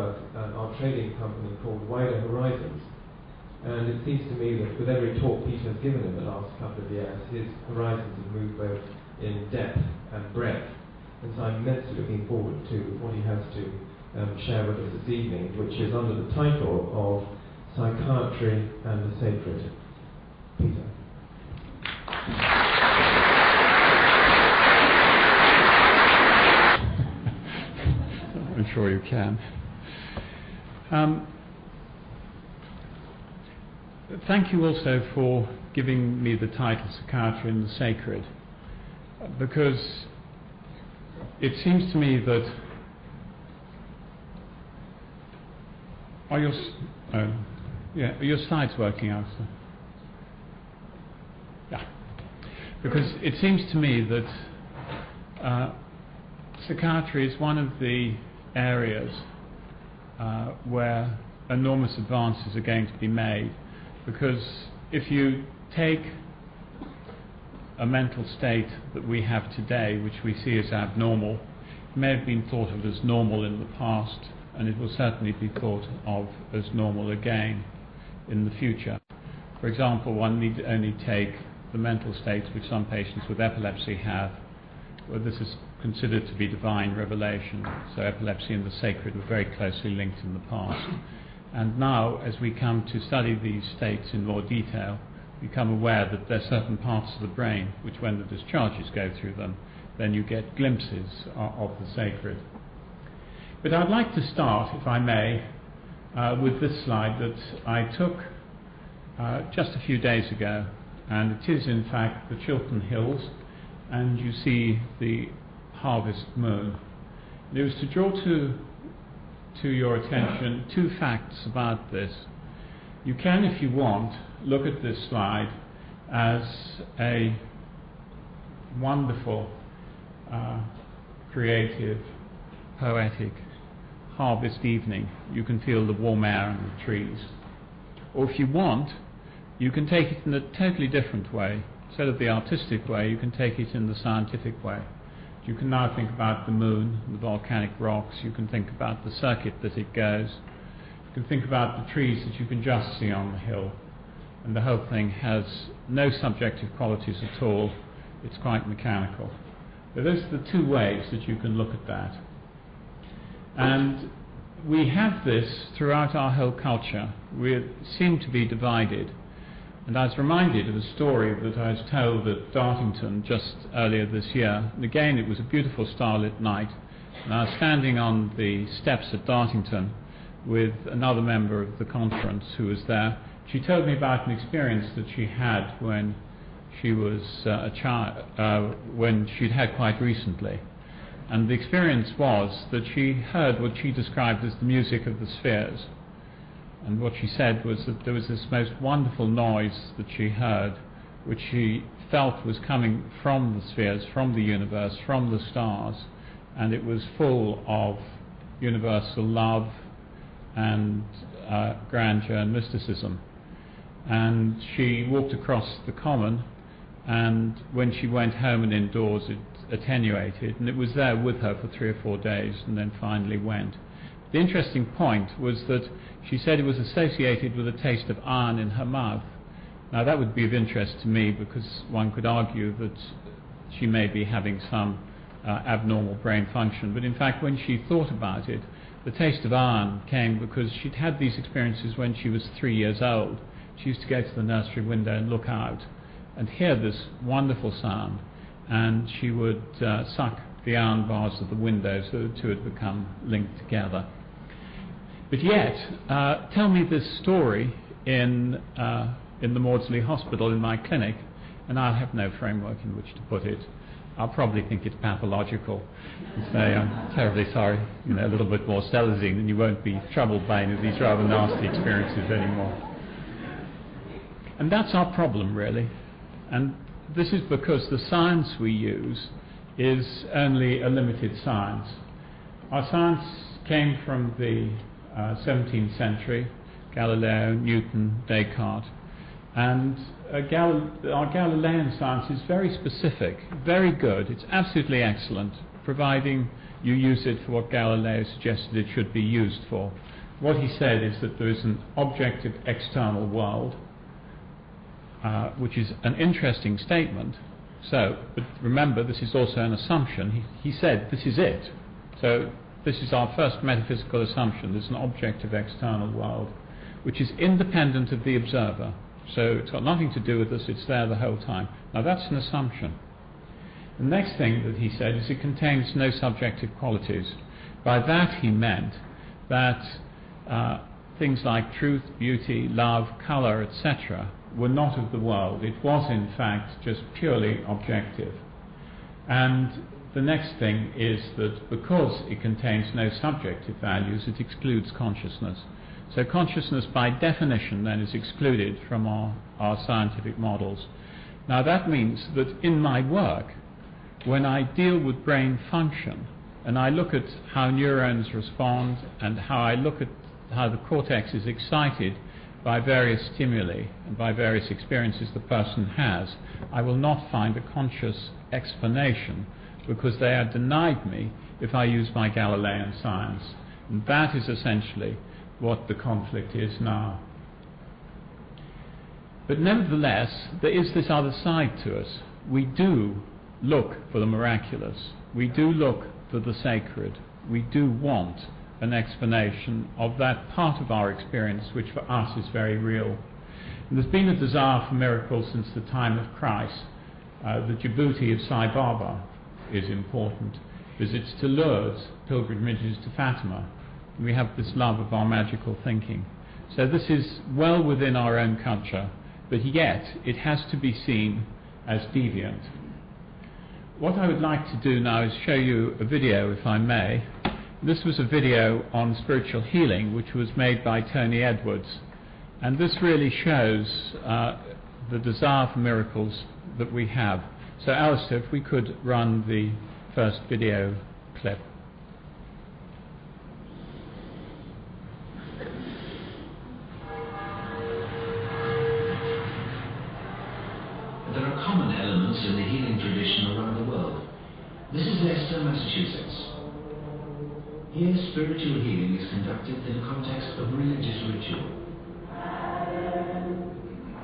about our trading company called Wider Horizons. And it seems to me that with every talk Peter has given in the last couple of years, his horizons have moved both in depth and breadth. And so I'm immensely looking forward to what he has to share with us this evening, which is under the title of Psychiatry and the Sacred. Peter. I'm sure you can. Thank you also for giving me the title Psychiatry and the Sacred, because it seems to me that are your slides working out, sir? Yeah. Because it seems to me that psychiatry is one of the areas where enormous advances are going to be made, because if you take a mental state that we have today, which we see as abnormal, it may have been thought of as normal in the past, and it will certainly be thought of as normal again in the future. For example, one need only take the mental states which some patients with epilepsy have, where this is considered to be divine revelation. So epilepsy and the sacred were very closely linked in the past. And now, as we come to study these states in more detail, we become aware that there are certain parts of the brain which, when the discharges go through them, then you get glimpses of the sacred. But I'd like to start, if I may, with this slide that I took just a few days ago, and it is in fact the Chiltern Hills, and you see the harvest moon. It was to draw to your attention two facts about this. You can, if you want, look at this slide as a wonderful, creative, poetic harvest evening. You can feel the warm air and the trees. Or if you want, you can take it in a totally different way. Instead of the artistic way, you can take it in the scientific way. You can now think about the moon, the volcanic rocks. You can think about the circuit that it goes. You can think about the trees that you can just see on the hill. And the whole thing has no subjective qualities at all. It's quite mechanical. But those are the two ways that you can look at that. And we have this throughout our whole culture. We seem to be divided. And I was reminded of a story that I was told at Dartington just earlier this year. And again, it was a beautiful starlit night. And I was standing on the steps at Dartington with another member of the conference who was there. She told me about an experience that she had when she was a child, when she'd had quite recently. And the experience was that she heard what she described as the music of the spheres. And what she said was that there was this most wonderful noise that she heard, which she felt was coming from the spheres, from the universe, from the stars, and it was full of universal love and grandeur and mysticism. And she walked across the common, and when she went home and indoors it attenuated, and it was there with her for 3 or 4 days and then finally went. The interesting point was that she said it was associated with a taste of iron in her mouth. Now that would be of interest to me, because one could argue that she may be having some abnormal brain function, but in fact when she thought about it, the taste of iron came because she'd had these experiences when she was 3 years old. She used to go to the nursery window and look out and hear this wonderful sound, and she would suck the iron bars of the window, so the two had become linked together. But yet, tell me this story in the Maudsley Hospital in my clinic, and I'll have no framework in which to put it. I'll probably think it's pathological and say, I'm terribly sorry, a little bit more stelazine, and you won't be troubled by any of these rather nasty experiences anymore. And that's our problem, really. And this is because the science we use is only a limited science. Our science came from the 17th century, Galileo, Newton, Descartes, and our Galilean science is very specific, very good. It's absolutely excellent, providing you use it for what Galileo suggested it should be used for. What he said is that there is an objective external world, which is an interesting statement. So, but remember, this is also an assumption. He said, this is it. So, this is our first metaphysical assumption. There's an objective external world, which is independent of the observer. So, it's got nothing to do with us, it's there the whole time. Now, that's an assumption. The next thing that he said is it contains no subjective qualities. By that he meant that things like truth, beauty, love, colour, etc. were not of the world. It was in fact just purely objective. And the next thing is that because it contains no subjective values, it excludes consciousness. So consciousness by definition then is excluded from our scientific models. Now that means that in my work, when I deal with brain function and I look at how neurons respond and how I look at how the cortex is excited by various stimuli and by various experiences the person has, I will not find a conscious explanation because they are denied me if I use my Galilean science. And that is essentially what the conflict is now. But nevertheless, there is this other side to us. We do look for the miraculous. We do look for the sacred. We do want an explanation of that part of our experience which for us is very real. And there's been a desire for miracles since the time of Christ. The Djibouti of Sai Baba is important. Visits to Lourdes, pilgrimages to Fatima. We have this love of our magical thinking. So this is well within our own culture, but yet it has to be seen as deviant. What I would like to do now is show you a video, if I may. This was a video on spiritual healing, which was made by Tony Edwards. And this really shows the desire for miracles that we have. So Alistair, if we could run the first video clip. There are common elements in the healing tradition around the world. This is Leicester, Massachusetts. Here, spiritual healing is conducted in the context of religious ritual.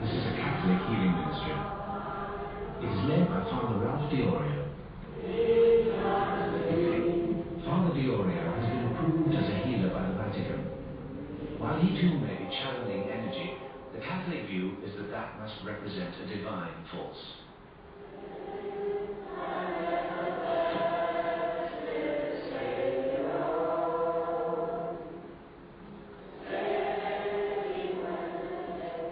This is a Catholic healing ministry. It is led by Father Ralph Diorio. Father Diorio has been approved as a healer by the Vatican. While he too may be channeling energy, the Catholic view is that that must represent a divine force.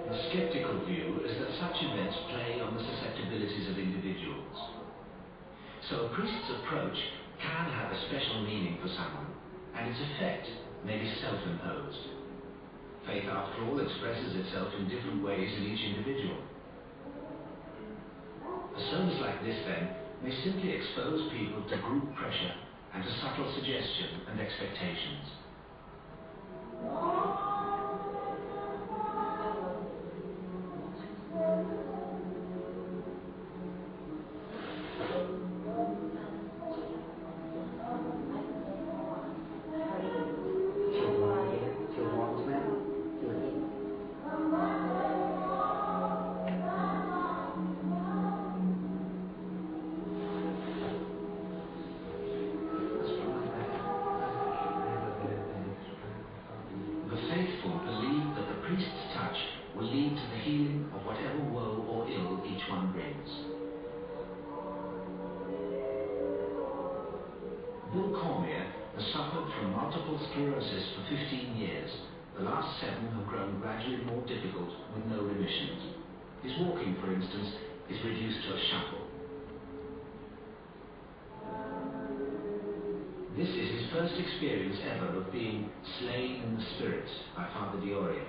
The skeptical view is that such events play on the susceptibilities of individuals. So a priest's approach can have a special meaning for someone, and its effect may be self-imposed. Faith, after all, expresses itself in different ways in each individual. A service like this, then, may simply expose people to group pressure and to subtle suggestion and expectations. This is his first experience ever of being slain in the spirit by Father Diorio.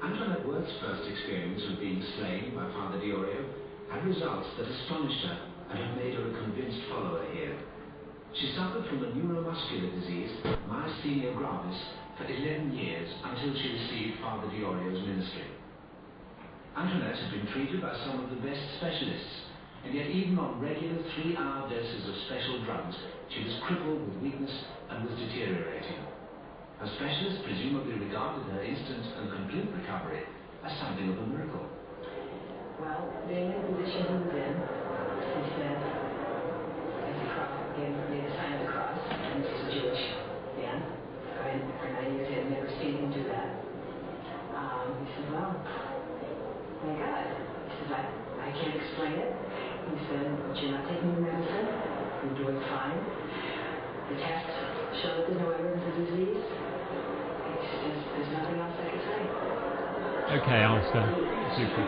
Antoinette Worth's first experience of being slain by Father Diorio had results that astonished her and have made her a convinced follower here. She suffered from a neuromuscular disease, myasthenia gravis, for 11 years until she received Father Diorio's ministry. Antoinette had been treated by some of the best specialists, and yet even on regular 3-hour doses of special drugs, she was crippled with weakness and was deteriorating. Her specialist presumably regarded her instant and complete recovery as something of a miracle. Well, being in the position he was in, he said, as the cross, made the sign of the cross, and this is a Jewish man. For 9 years, I had never seen him do that. He said, well, thank God. He says, I can't explain it. He said, but you're not taking the medicine. You're doing fine. The tests show that there's no evidence of disease. He says, there's nothing else I can say. Okay, Alistair. Super.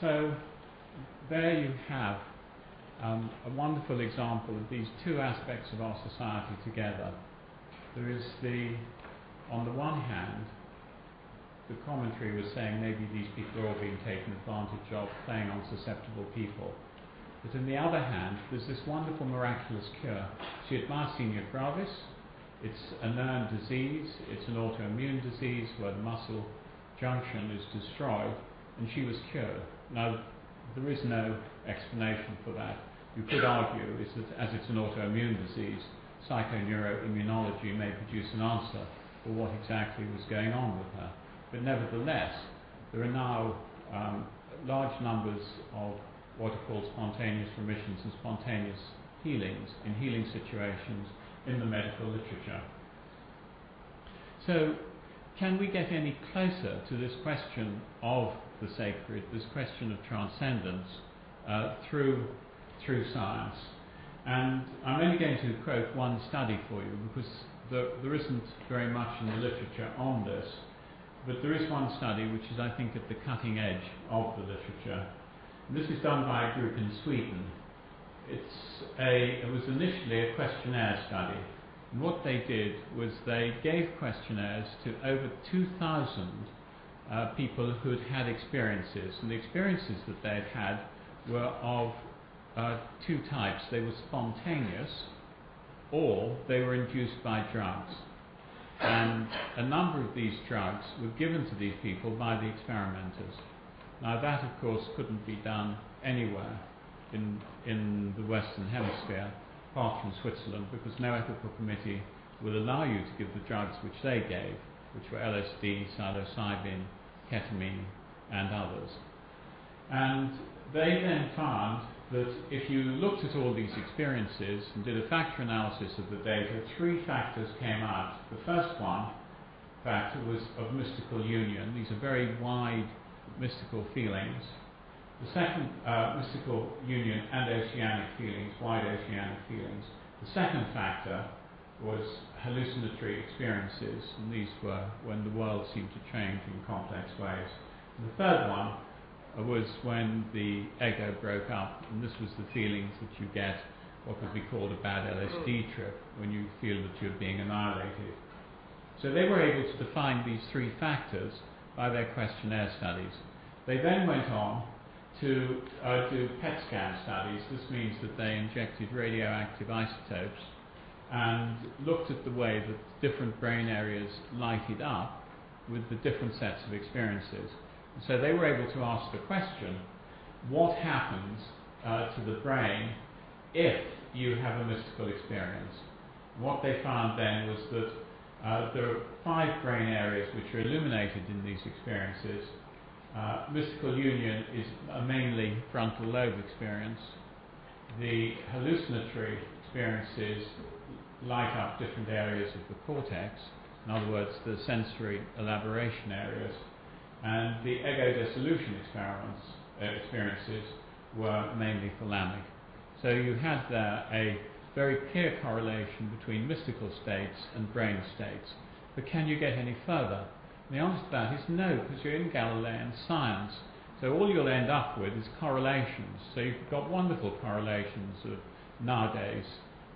So, there you have a wonderful example of these two aspects of our society together. There is on the one hand, the commentary was saying maybe these people are all being taken advantage of, playing on susceptible people. But on the other hand, there's this wonderful miraculous cure. She had myasthenia gravis. It's a known disease. It's an autoimmune disease where the muscle junction is destroyed, and she was cured. Now, there is no explanation for that. You could argue is that as it's an autoimmune disease, psychoneuroimmunology may produce an answer for what exactly was going on with her. But nevertheless, there are now large numbers of what are called spontaneous remissions and spontaneous healings in healing situations in the medical literature. So, can we get any closer to this question of the sacred, this question of transcendence, through science? And I'm only going to quote one study for you because there isn't very much in the literature on this, but there is one study which is, I think, at the cutting edge of the literature. And this is done by a group in Sweden. It was initially a questionnaire study. And what they did was they gave questionnaires to over 2,000 people who'd had experiences. And the experiences that they'd had were of two types. They were spontaneous, or they were induced by drugs. And a number of these drugs were given to these people by the experimenters. Now that, of course, couldn't be done anywhere in the Western Hemisphere, apart from Switzerland, because no ethical committee will allow you to give the drugs which they gave, which were LSD, psilocybin, ketamine, and others. And they then found that if you looked at all these experiences and did a factor analysis of the data, 3 factors came out. The first factor was of mystical union. These are very wide mystical feelings. The second, mystical union and oceanic feelings, wide oceanic feelings. The second factor was hallucinatory experiences, and these were when the world seemed to change in complex ways. And the third one was when the ego broke up, and this was the feelings that you get, what would be called a bad LSD trip, when you feel that you're being annihilated. So they were able to define these 3 factors by their questionnaire studies. They then went on to do PET scan studies. This means that they injected radioactive isotopes and looked at the way that different brain areas lighted up with the different sets of experiences. And so they were able to ask the question, what happens to the brain if you have a mystical experience? And what they found then was that there are 5 brain areas which are illuminated in these experiences. Mystical union is a mainly frontal lobe experience. The hallucinatory experiences light up different areas of the cortex, in other words, the sensory elaboration areas, and the ego dissolution experiences were mainly thalamic. So you had there a very clear correlation between mystical states and brain states. But can you get any further? And the answer to that is no, because you're in Galilean science. So all you'll end up with is correlations. So you've got wonderful correlations of nowadays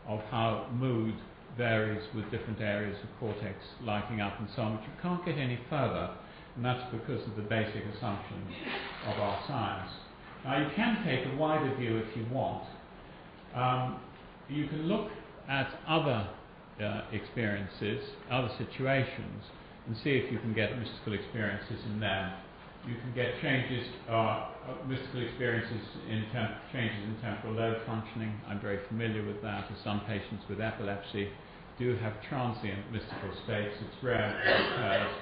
of how mood varies with different areas of cortex lighting up and so on, but you can't get any further, and that's because of the basic assumptions of our science. Now you can take a wider view if you want. You can look at other experiences, other situations, and see if you can get mystical experiences in them. You can get changes, mystical experiences in changes in temporal lobe functioning. I'm very familiar with that, as some patients with epilepsy do have transient mystical states. It's rare that it occurs.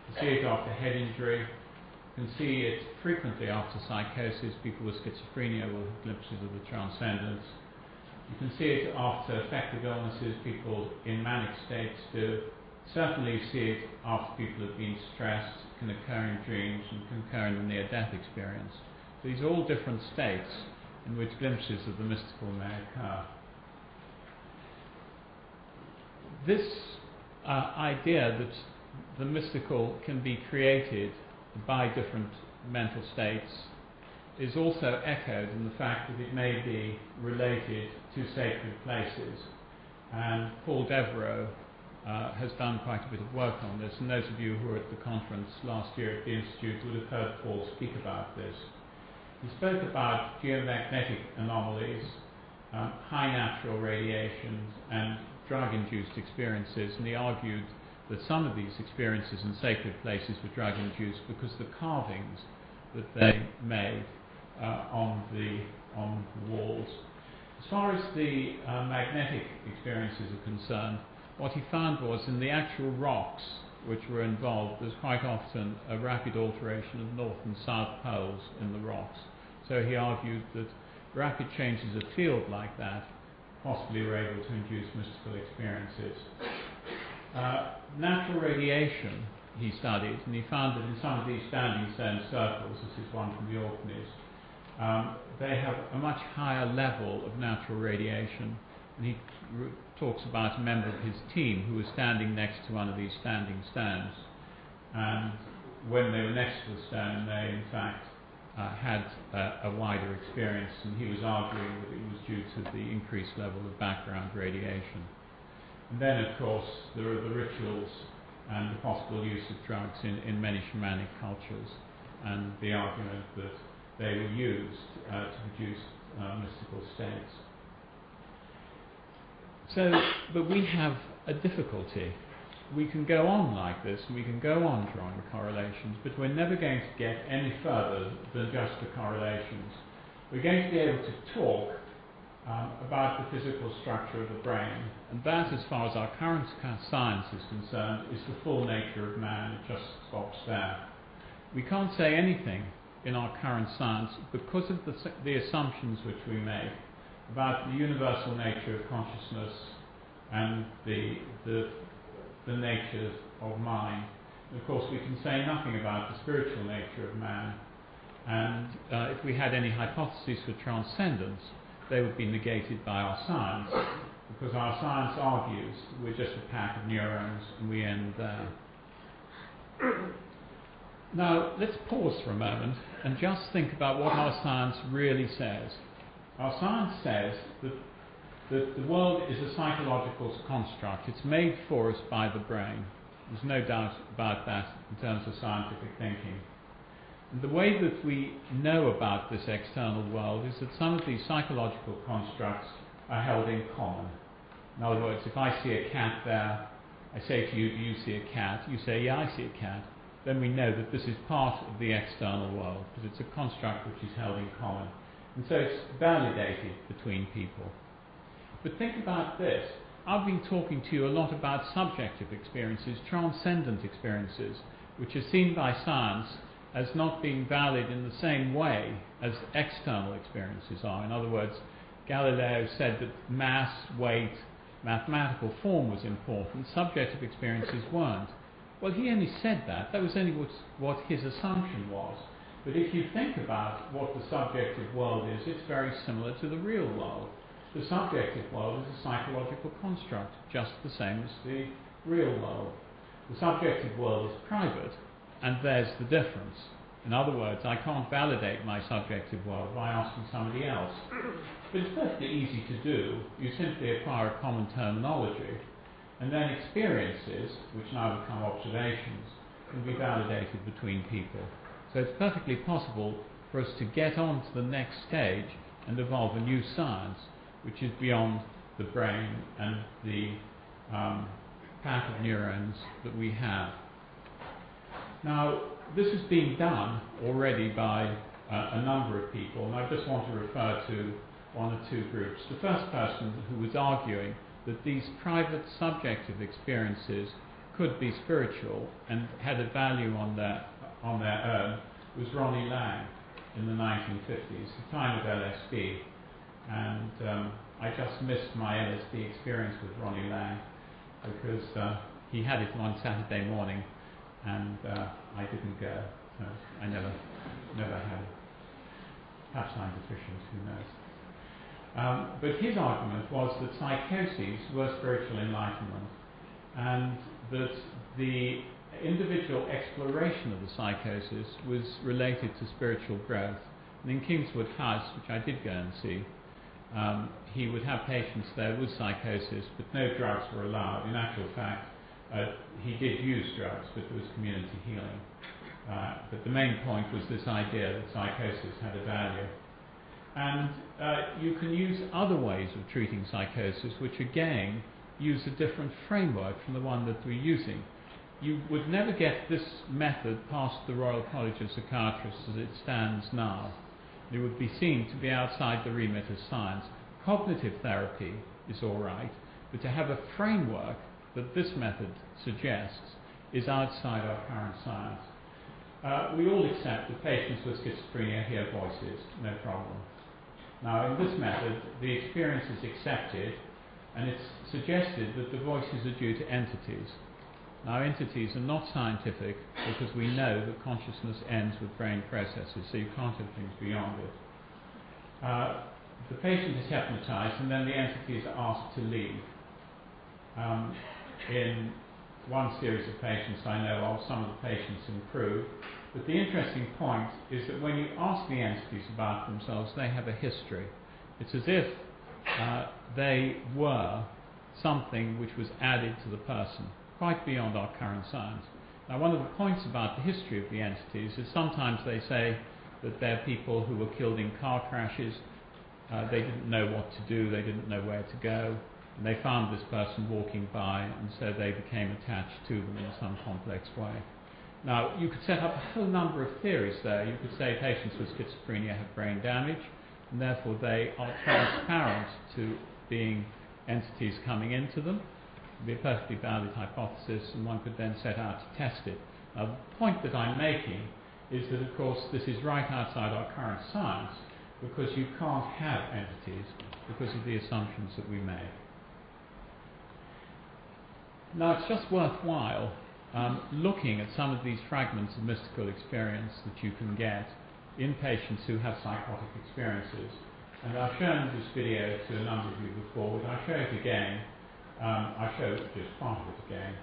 You see it after head injury. You can see it frequently after psychosis. People with schizophrenia will have glimpses of the transcendence. You can see it after affective illnesses. People in manic states do. Certainly you see it after people have been stressed. It can occur in dreams and can occur in a near-death experience. So these are all different states in which glimpses of the mystical may occur. This idea that the mystical can be created by different mental states is also echoed in the fact that it may be related to sacred places. And Paul Devereux has done quite a bit of work on this, and those of you who were at the conference last year at the Institute would have heard Paul speak about this. He spoke about geomagnetic anomalies, high natural radiations, and drug-induced experiences, and he argued that some of these experiences in sacred places were drug-induced because the carvings that they made on the walls. As far as the magnetic experiences are concerned, what he found was in the actual rocks which were involved, there's quite often a rapid alteration of north and south poles in the rocks. So he argued that rapid changes of field like that possibly were able to induce mystical experiences. Natural radiation he studied, and he found that in some of these standing stone circles, this is one from the Orkneys, they have a much higher level of natural radiation. And he talks about a member of his team who was standing next to one of these standing stones. And when they were next to the stone, they in fact had a wider experience, and he was arguing that it was due to the increased level of background radiation. And then, of course, there are the rituals and the possible use of drugs in many shamanic cultures, and the argument that they were used to produce mystical states. So, but we have a difficulty. We can go on like this, and we can go on drawing the correlations, but we're never going to get any further than just the correlations. We're going to be able to talk about the physical structure of the brain, and that, as far as our current science is concerned, is the full nature of man. It just stops there. We can't say anything in our current science because of the assumptions which we make about the universal nature of consciousness and the nature of mind. And of course, we can say nothing about the spiritual nature of man, and if we had any hypotheses for transcendence, they would be negated by our science, because our science argues that we're just a pack of neurons and we end there. Now, let's pause for a moment and just think about what our science really says. Our science says that the world is a psychological construct. It's made for us by the brain. There's no doubt about that in terms of scientific thinking. And the way that we know about this external world is that some of these psychological constructs are held in common. In other words, if I see a cat there, I say to you, do you see a cat? You say, yeah, I see a cat. Then we know that this is part of the external world, because it's a construct which is held in common. And so it's validated between people. But think about this. I've been talking to you a lot about subjective experiences, transcendent experiences, which are seen by science as not being valid in the same way as external experiences are. In other words, Galileo said that mass, weight, mathematical form was important, subjective experiences weren't. Well, he only said that. That was only what his assumption was. But if you think about what the subjective world is, it's very similar to the real world. The subjective world is a psychological construct, just the same as the real world. The subjective world is private, and there's the difference. In other words, I can't validate my subjective world by asking somebody else. But it's perfectly easy to do. You simply acquire a common terminology, and then experiences, which now become observations, can be validated between people. So it's perfectly possible for us to get on to the next stage and evolve a new science, which is beyond the brain and the pack of neurons that we have. Now, this has been done already by a number of people, and I just want to refer to one or two groups. The first person who was arguing that these private subjective experiences could be spiritual and had a value on their own was Ronnie Lang in the 1950s, the time of LSD. And I just missed my LSD experience with Ronnie Lang because he had it one Saturday morning and I didn't go. So I never had it. Perhaps I'm deficient, who knows. But his argument was that psychoses were spiritual enlightenment and that the individual exploration of the psychosis was related to spiritual growth. And in Kingswood House, which I did go and see, he would have patients there with psychosis, but no drugs were allowed. In actual fact, he did use drugs, but it was community healing. But the main point was this idea that psychosis had a value. And you can use other ways of treating psychosis, which again use a different framework from the one that we're using. You would never get this method past the Royal College of Psychiatrists as it stands now. It would be seen to be outside the remit of science. Cognitive therapy is all right, but to have a framework that this method suggests is outside our current science. We all accept that patients with schizophrenia hear voices, no problem. Now, in this method, the experience is accepted, and it's suggested that the voices are due to entities. Now, entities are not scientific because we know that consciousness ends with brain processes, so you can't have things beyond it. The patient is hypnotized, and then the entities are asked to leave. In one series of patients I know of, some of the patients improve. But the interesting point is that when you ask the entities about themselves, they have a history. It's as if they were something which was added to the person, quite beyond our current science. Now, one of the points about the history of the entities is sometimes they say that they're people who were killed in car crashes, they didn't know what to do, they didn't know where to go, and they found this person walking by, and so they became attached to them in some complex way. Now, you could set up a whole number of theories there. You could say patients with schizophrenia have brain damage, and therefore they are transparent to being entities coming into them. It would be a perfectly valid hypothesis, and one could then set out to test it. Now, the point that I'm making is that, of course, this is right outside our current science, because you can't have entities because of the assumptions that we make. Now, it's just worthwhile looking at some of these fragments of mystical experience that you can get in patients who have psychotic experiences. And I've shown this video to a number of you before, but I'll show it again. I'll show just part of it again.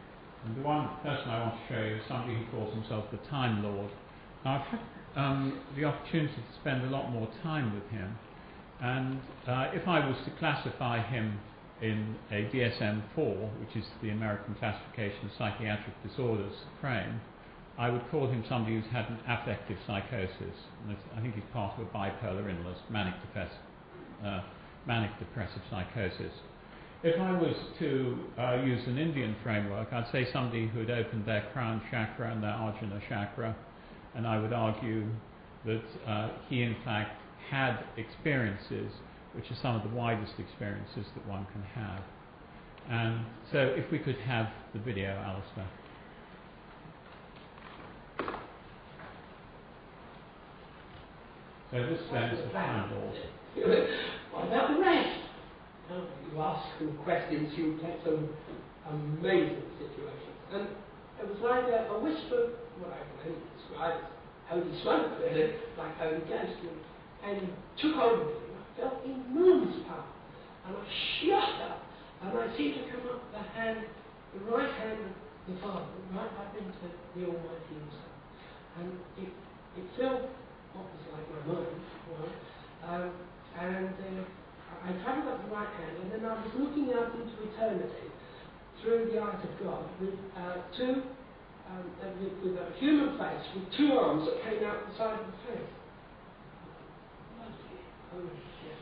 And the one person I want to show you is somebody who calls himself the Time Lord. Now, I've had the opportunity to spend a lot more time with him, and if I was to classify him in a DSM-4, which is the American classification of psychiatric disorders frame, I would call him somebody who's had an affective psychosis. And I think he's part of a bipolar illness, manic depressive psychosis. If I was to use an Indian framework, I'd say somebody who had opened their crown chakra and their Ajna chakra, and I would argue that he in fact had experiences which are some of the widest experiences that one can have. And so if we could have the video, Alistair. So this then is the Time Lord. What about the rest? You ask some questions, you get some amazing situations. And it was like a whisper, what I can only describe as holy smoke, really, like Holy Ghost, and took over me. I felt enormous power, and I shut up, and I seemed to come up the right hand of the Father, right up into the Almighty Himself. And it filled what was like my mind, right? I travelled up the right hand, and then I was looking out into eternity through the eyes of God with with a human face with two arms that came out the side of the face. Holy shit.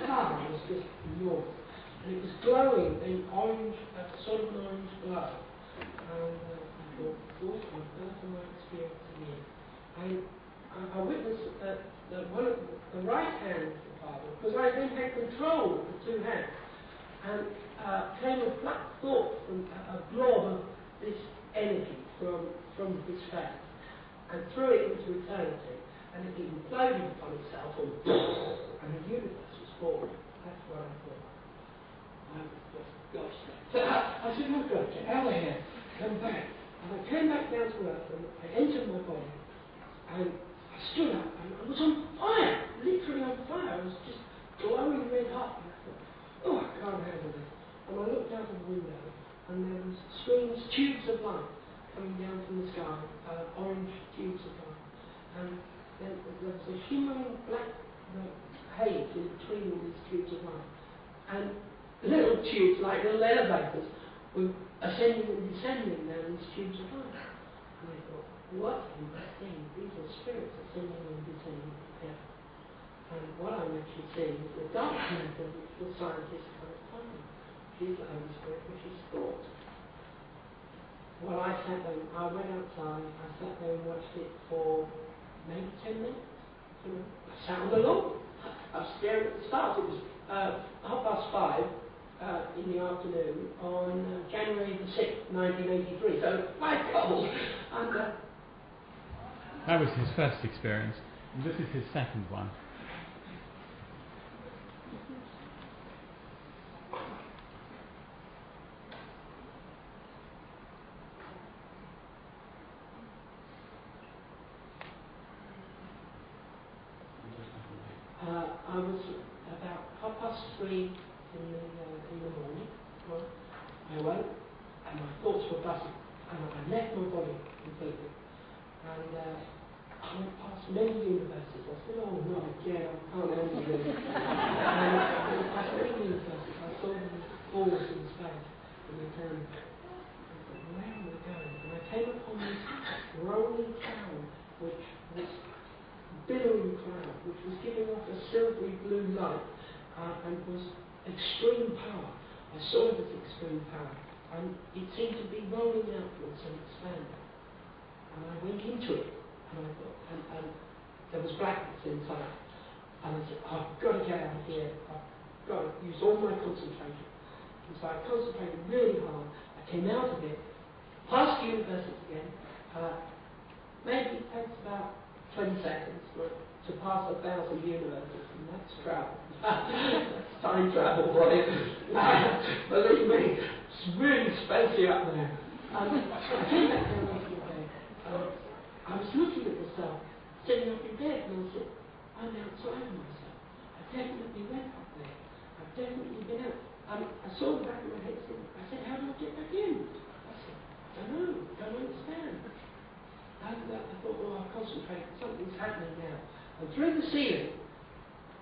The power was just enormous. And it was glowing in orange, sort of an orange glow. And for the first of my experience again. And I witnessed that one of the right hand of the father, because I then had control of the two hands, and came a black thought from a blob of this energy from his face, and threw it into eternity, and it imploded upon itself, and the universe was formed. That's what I thought. I was just gobsmacked. So I said, oh God, get out of here, come back. And I came back down to earth, and I entered my body, and I stood up, and I was on fire, literally on fire. I was just glowing red hot, and I thought, oh, I can't handle this. And I looked out of the window, and there was streams, tubes of light coming down from the sky, orange tubes of light. And then there was a shimmering black haze in between all these tubes of light. And little tubes, like little elevators, were ascending and descending down these tubes of light. And I thought, what in the thing? These are spirits ascending and descending together. And what I'm actually seeing is the dark matter which the scientists can't find. Which is the Holy Spirit, which is thought. Well, I sat there, I went outside, I sat there and watched it for maybe 10 minutes. You know, I sat on the lawn. I was staring at the stars. It was 5:30 in the afternoon on January the 6th, 1983. So quite cold. And that was his first experience, and this is his second one. I was about 3:30 in the morning. Well, I woke, and my thoughts were buzzing, and I left my body completely. And I went past many universes. I said, oh no, again, I can't handle this. And I went past many universes. I saw them balls in space, and they turned. I thought, where am I going? And I came upon this rolling cloud, which was billowing cloud, which was giving off a silvery blue light, and was extreme power. I saw it as extreme power, and it seemed to be rolling outwards and expanding. And I went into it, and I thought, and there was blackness inside, and I said, I've got to get out of here. I've got to use all my concentration. And so I concentrated really hard. I came out of it, past the universes again. Maybe it takes about 20 seconds to pass 1,000 universes, and that's travel. That's time travel, right? Believe me, it's really spacey up there. I came back down into the bed. I was looking at myself, sitting up in bed, and I said, I'm outside of myself. I definitely went up there. I've definitely been out. I saw the back of my head, I said, how do I get back in? I said, I don't know, don't understand. And I thought, well, I'll concentrate, something's happening now. And through the ceiling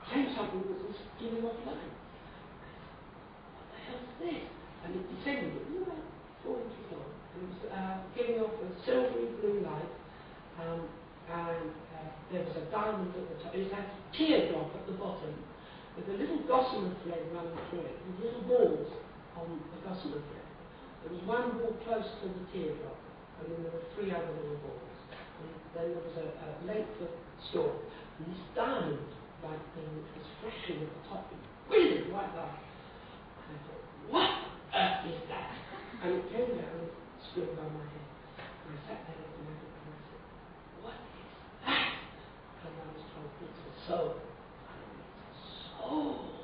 came something that was giving off light. What the hell's this? And it descended, it was about 4 inches long. And it was giving off a silvery blue light. And there was a diamond at the top. It was like a teardrop at the bottom, with a little gossamer thread running through it, with little balls on the gossamer thread. There was one ball close to the teardrop, and then there were 3 other little balls. And then there was a length of stalk, and this diamond-like thing which was flashing at the top with brilliant white light. And I thought, what on earth is that? And it came down and stood above my head. And I sat there looking at it, and I said, what is that? And I was told, it's a soul. And it's a soul.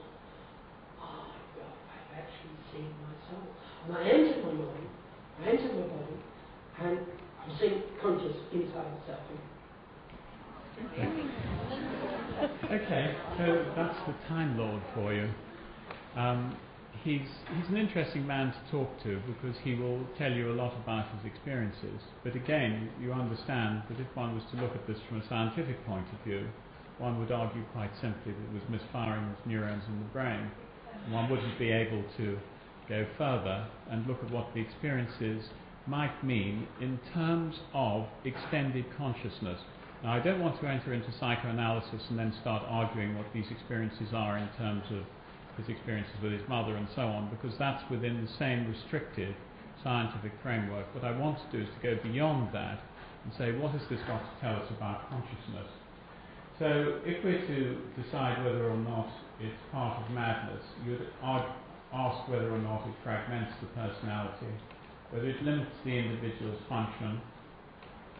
Oh my God, I've actually seen my soul. And I entered my mind, I entered my body, and I was seeing conscious inside the self. Okay, so that's the Time Lord for you. He's an interesting man to talk to because he will tell you a lot about his experiences. But again, you understand that if one was to look at this from a scientific point of view, one would argue quite simply that it was misfiring of neurons in the brain. And one wouldn't be able to go further and look at what the experiences might mean in terms of extended consciousness. Now, I don't want to enter into psychoanalysis and then start arguing what these experiences are in terms of his experiences with his mother and so on, because that's within the same restricted scientific framework. What I want to do is to go beyond that and say, what has this got to tell us about consciousness? So if we're to decide whether or not it's part of madness, you'd ask whether or not it fragments the personality, whether it limits the individual's function,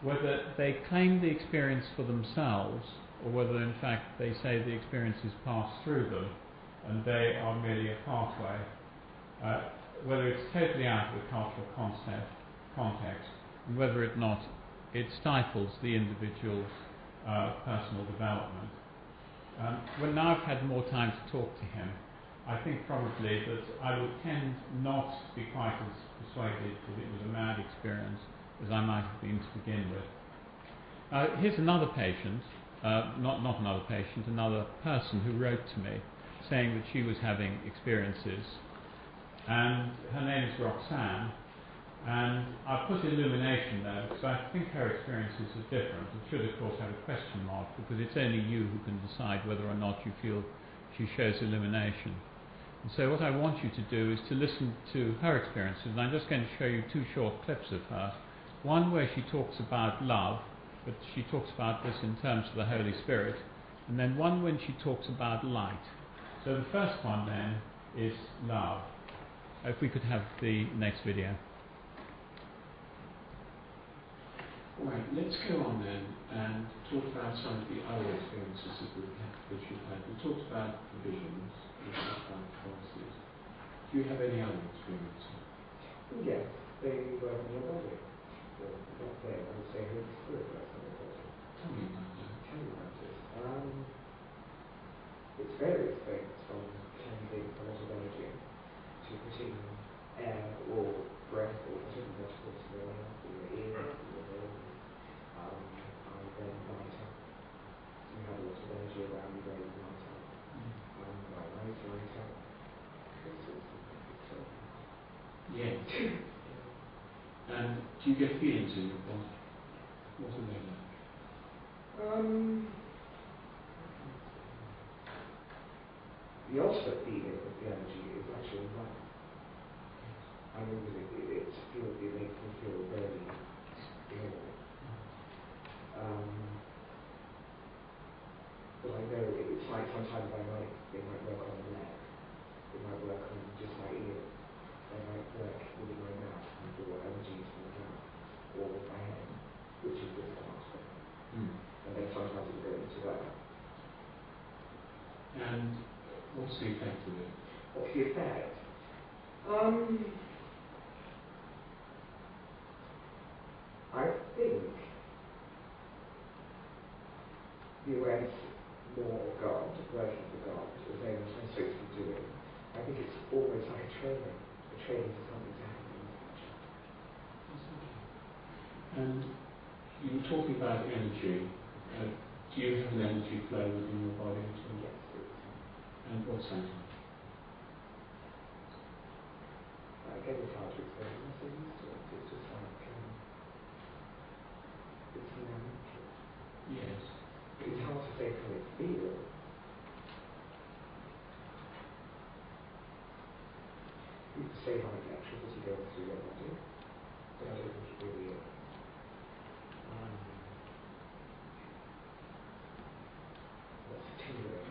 whether they claim the experience for themselves, or whether in fact they say the experiences pass through them and they are merely a pathway, whether it's totally out of the cultural context, and whether or not it stifles the individual's personal development. When now I've had more time to talk to him, I think probably that I would tend not to be quite as persuaded that it was a mad experience as I might have been to begin with. Here's another patient, not another patient, another person who wrote to me saying that she was having experiences, and her name is Roxanne, and I've put illumination there because I think her experiences are different. It should of course have a question mark because it's only you who can decide whether or not you feel she shows illumination. And so what I want you to do is to listen to her experiences, and I'm just going to show you two short clips of her. One where she talks about love, but she talks about this in terms of the Holy Spirit, and then one when she talks about light. So the first one then is love. If we could have the next video. Right, let's go on then and talk about some of the other experiences that you've had. We talked about the visions, we talked about the voices. Do you have any other experiences? Yes, they were in your body. Not there, I would say Holy Spirit was in your body. Tell me about that. Tell me about it. It's various things from cleansing a lot of energy to putting air or breath or whatever vegetables there are in your ear, in your nose, and then light up. So you have a lot of energy around you where you light up. My eyes light up. All sorts of things. Yeah. And do you get feelings in your body? What are they like? The ultimate feeling of the energy is actually love. I mean, it makes me feel very ill. But I know it's like sometimes they might work on the neck, they might work on just my ears, they might work within my mouth and feel energies from the mouth or my head, which is this part. And then sometimes it goes into that. And what's the effect of it? What's the effect? I think the awareness more of God, working for God, as I'm supposed to be doing, I think it's almost like a training for something to happen in the future. And you were talking about energy. Do you have an energy flow within your body? Yes. And what's that? Again, it's hard to explain. I'm so used to it. It's just like, it's natural. Yes. It's hard to say how it feels. You could say like electricity goes through your body, but I don't think it really is. That's tingling,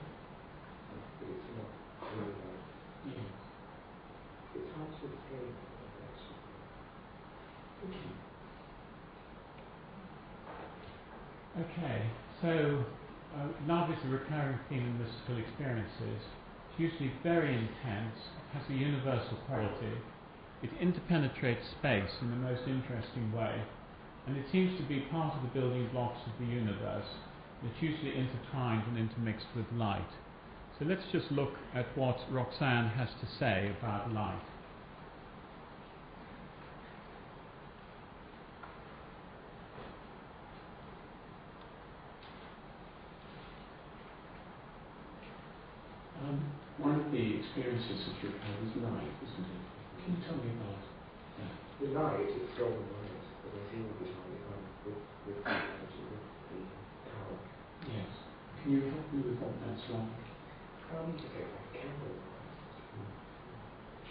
but it's not really like, Yeah. it's hard to explain actually. Okay, so love is a recurring theme in mystical experiences. It's usually very intense, has a universal quality, it interpenetrates space in the most interesting way, and it seems to be part of the building blocks of the universe. It's usually intertwined and intermixed with light. So let's just look at what Roxanne has to say about light. One of the experiences that you've had is light, isn't it? Can you tell me about that? The light is golden light that I see all the time with the energy, with the power. Yes. Can you help me with what that's like? It's like a candle.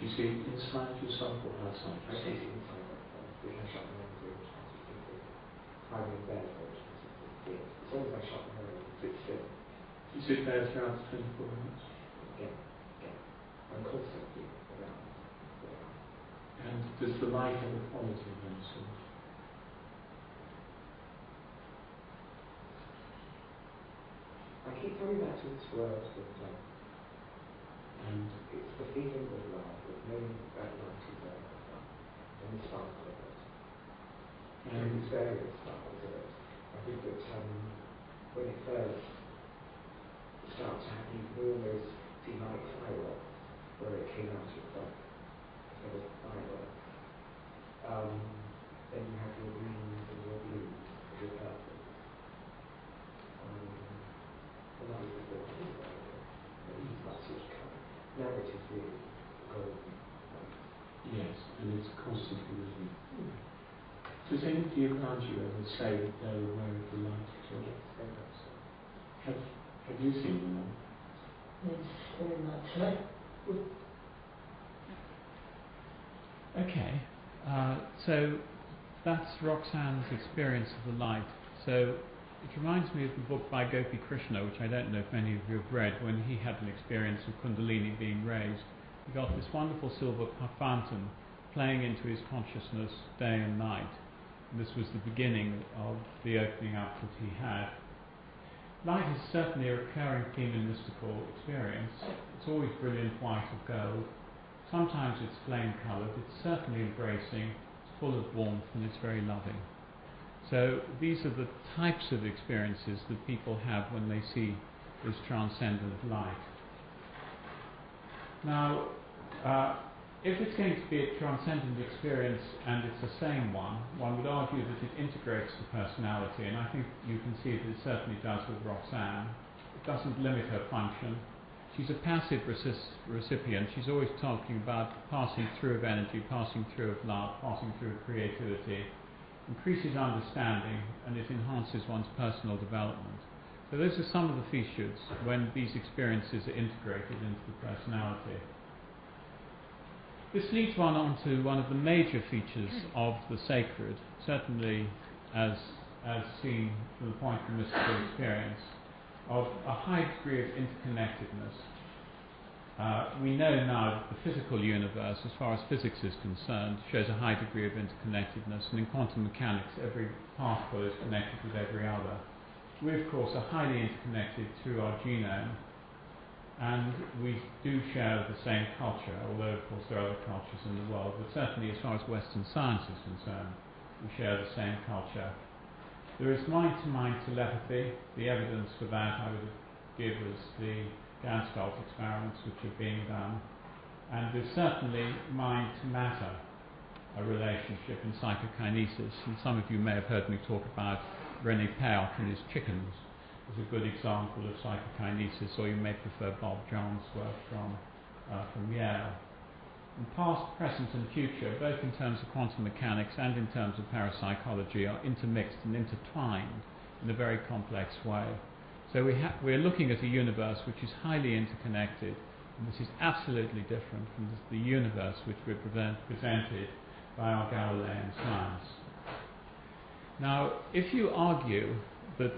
Do Do you see it inside yourself or outside I see yourself? it inside myself. If I shut my eyes, it will try to think it. If I'm in bed, it will try to think it. As long as I shut my eyes, it's still. You sit there throughout the 24 hours? Again. I'm constantly around. And does the light have a quality of any sort? I keep coming back to this word of love. And It's the feeling of love, of knowing that light is there, and the sparkle of it. And there's various sparkles of it. I think that when it first starts happening, you can almost see like fireworks, where it came out of the instead of fireworks. Then you have your greens and your blues and your purples. And that was before I think about it. But it's that sort of colour. Now it is really golden. yes, and it's constantly moving. Does anybody around you ever say that they're aware of the light at all? Yes, very much so. Have you seen them? Yes, very much so. Okay, so that's Roxanne's experience of the light. So it reminds me of the book by Gopi Krishna, which I don't know if many of you have read, when he had an experience of Kundalini being raised. He got this wonderful silver fountain playing into his consciousness day and night. And this was the beginning of the opening up that he had. Light is certainly a recurring theme in mystical experience. It's always brilliant white or gold. Sometimes it's flame coloured. It's certainly embracing. It's full of warmth and it's very loving. So these are the types of experiences that people have when they see this transcendent light. Now, if it's going to be a transcendent experience and it's the same one would argue that it integrates the personality, and I think you can see that it certainly does with Roxanne. It doesn't limit her function. She's a passive recipient. She's always talking about passing through of energy, passing through of love, passing through of creativity. Increases understanding and it enhances one's personal development. So those are some of the features when these experiences are integrated into the personality. This leads one on to one of the major features of the sacred, certainly as seen from the point of mystical experience, of a high degree of interconnectedness. We know now that the physical universe, as far as physics is concerned, shows a high degree of interconnectedness, and in quantum mechanics every particle is connected with every other. We of course are highly interconnected through our genome, and we do share the same culture, although of course there are other cultures in the world, but certainly as far as Western science is concerned, we share the same culture. There is mind-to-mind telepathy. The evidence for that I would give as the Ganstalt experiments which are being done. And there's certainly mind-to-matter, a relationship in psychokinesis. And some of you may have heard me talk about René Payoff and his chickens as a good example of psychokinesis, or you may prefer Bob John's work from Yale. And past, present and future, both in terms of quantum mechanics and in terms of parapsychology, are intermixed and intertwined in a very complex way. So we're looking at a universe which is highly interconnected, and this is absolutely different from the universe which we're presented by our Galilean science. Now, if you argue that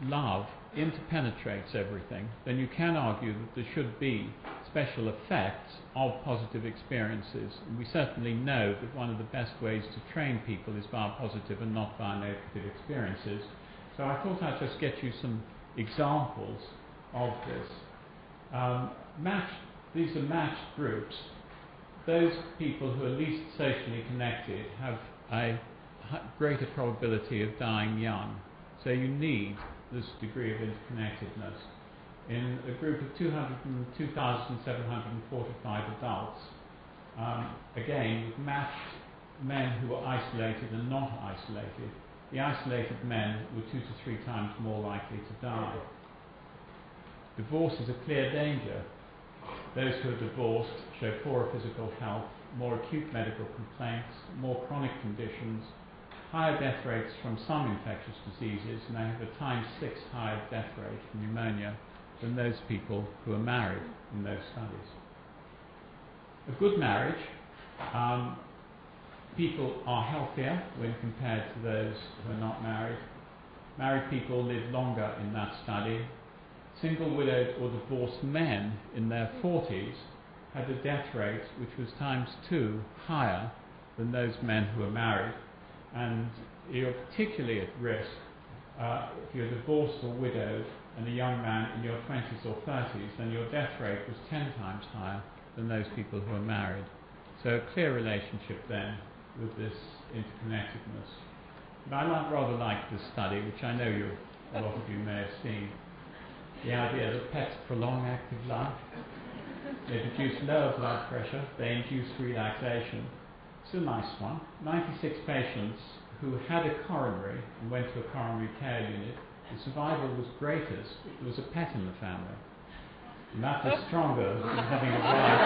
love interpenetrates everything, then you can argue that there should be special effects of positive experiences. And we certainly know that one of the best ways to train people is via positive and not via negative experiences. So I thought I'd just get you some examples of this. These are matched groups. Those people who are least socially connected have a greater probability of dying young. So you need this degree of interconnectedness. In a group of 2,745 adults, again, you've matched men who are isolated and not isolated. The isolated men were 2 to 3 times more likely to die. Divorce is a clear danger. Those who are divorced show poorer physical health, more acute medical complaints, more chronic conditions, higher death rates from some infectious diseases, and they have a ×6 higher death rate from pneumonia than those people who are married in those studies. a good marriage, people are healthier when compared to those who are not married. Married people live longer in that study. Single, widowed or divorced men in their 40s had a death rate which was ×2 higher than those men who are married. And you're particularly at risk if you're divorced or widowed and a young man in your 20s or 30s, then your death rate was 10 times higher than those people who are married. So a clear relationship then with this interconnectedness. But I rather like this study, which I know a lot of you may have seen. The idea that pets prolong active life, they produce lower blood pressure, they induce relaxation. It's a nice one. 96 patients who had a coronary and went to a coronary care unit, the survival was greatest if there was a pet in the family. And that was stronger than having a wife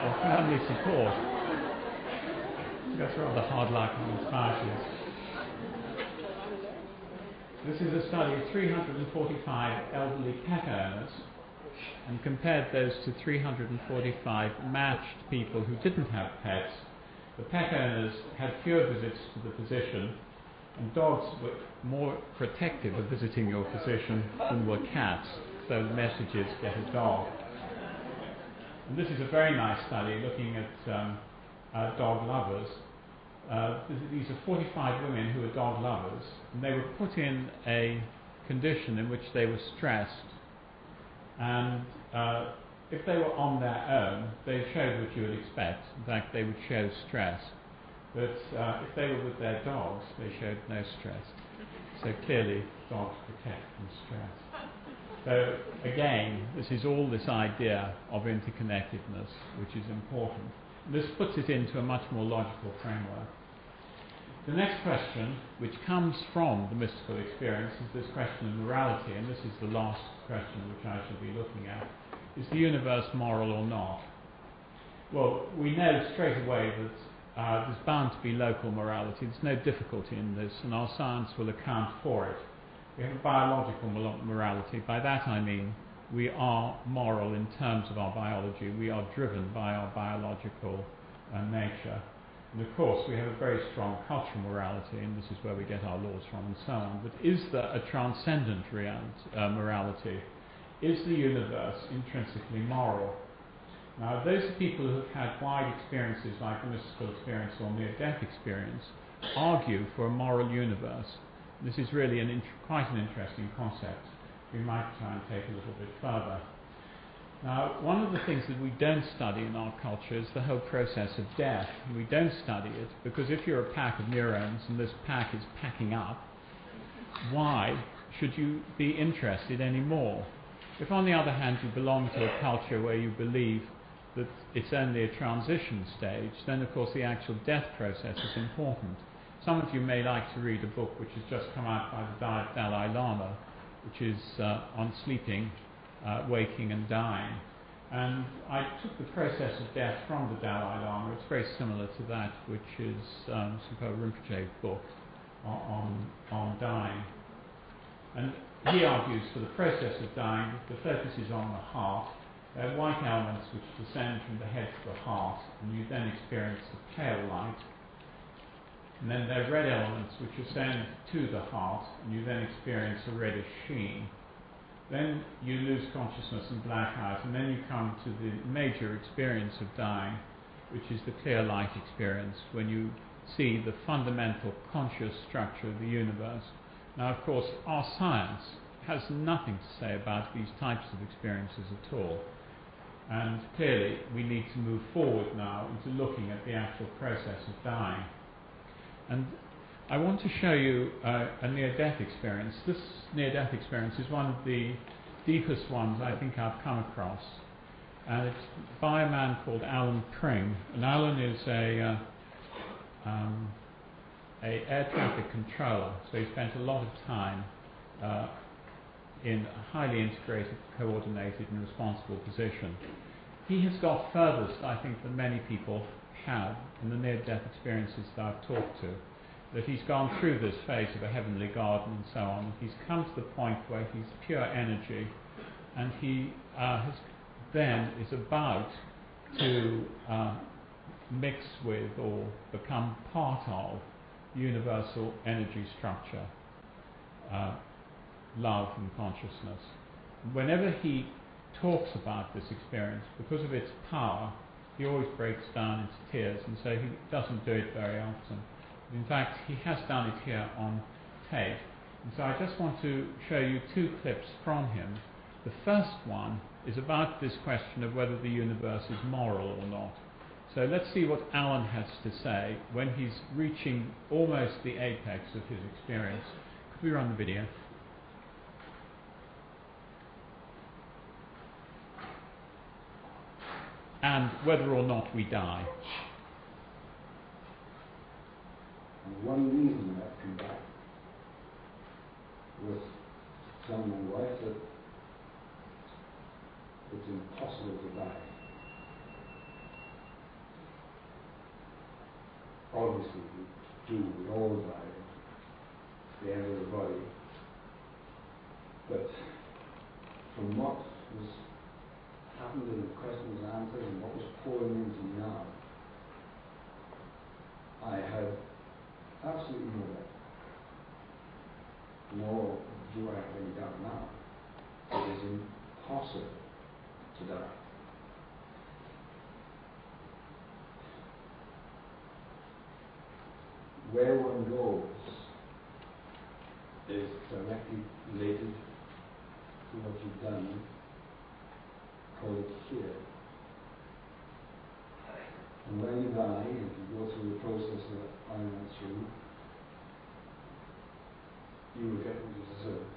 or family support. That's rather hard luck on the spouses. This is a study of 345 elderly pet owners and compared those to 345 matched people who didn't have pets. The pet owners had fewer visits to the physician, and dogs were more protective of visiting your physician than were cats, so the message is get a dog. And this is a very nice study looking at dog lovers. These are 45 women who are dog lovers, and they were put in a condition in which they were stressed, and if they were on their own, they showed what you would expect. In fact, they would show stress. But if they were with their dogs, they showed no stress. So clearly, dogs protect from stress. So again, this is all this idea of interconnectedness, which is important. This puts it into a much more logical framework. The next question, which comes from the mystical experience, is this question of morality, and this is the last question which I shall be looking at. Is the universe moral or not? Well, we know straight away that there's bound to be local morality. There's no difficulty in this, and our science will account for it. We have a biological morality. By that I mean we are moral in terms of our biology. We are driven by our biological nature. And of course, we have a very strong cultural morality, and this is where we get our laws from and so on. But is there a transcendent morality? Is the universe intrinsically moral? Now, those people who have had wide experiences like the mystical experience or near-death experience argue for a moral universe. This is really quite an interesting concept. We might try and take a little bit further. Now, one of the things that we don't study in our culture is the whole process of death. And we don't study it because if you're a pack of neurons and this pack is packing up, why should you be interested anymore? If, on the other hand, you belong to a culture where you believe that it's only a transition stage, then, of course, the actual death process is important. Some of you may like to read a book which has just come out by the Dalai Lama, which is on sleeping, waking and dying. And I took the process of death from the Dalai Lama. It's very similar to that which is Sumpo Rinpoche's book on dying. And he argues for the process of dying, the focus is on the heart. There are white elements which descend from the head to the heart, and you then experience the pale light. And then there are red elements which ascend to the heart, and you then experience a reddish sheen. Then you lose consciousness and black out, and then you come to the major experience of dying, which is the clear light experience, when you see the fundamental conscious structure of the universe. Now, of course, our science has nothing to say about these types of experiences at all. And clearly, we need to move forward now into looking at the actual process of dying. And I want to show you a near-death experience. This near-death experience is one of the deepest ones I think I've come across. And it's by a man called Alan Pring. And Alan is a air traffic controller, so he spent a lot of time in a highly integrated, coordinated and responsible position. He has got furthest, I think, than many people have in the near-death experiences that I've talked to, that he's gone through this phase of a heavenly garden and so on. He's come to the point where he's pure energy, and he has then is about to mix with or become part of universal energy structure, love and consciousness. Whenever he talks about this experience, because of its power, he always breaks down into tears, and so he doesn't do it very often. In fact, he has done it here on tape. And so I just want to show you two clips from him. The first one is about this question of whether the universe is moral or not. So let's see what Alan has to say when he's reaching almost the apex of his experience. Could we run the video? And whether or not we die. And one reason I've come back was telling my wife that it's impossible to die. Obviously, we all die at the end of the body. But from what was happened in the questions and answers and what was pouring into me now, I had absolutely no doubt. Nor do I have any doubt now. It is impossible to die. Where one goes is directly related to what you've done. Call it here. And when you die, if you go through the process that I went through, you will get what you deserve.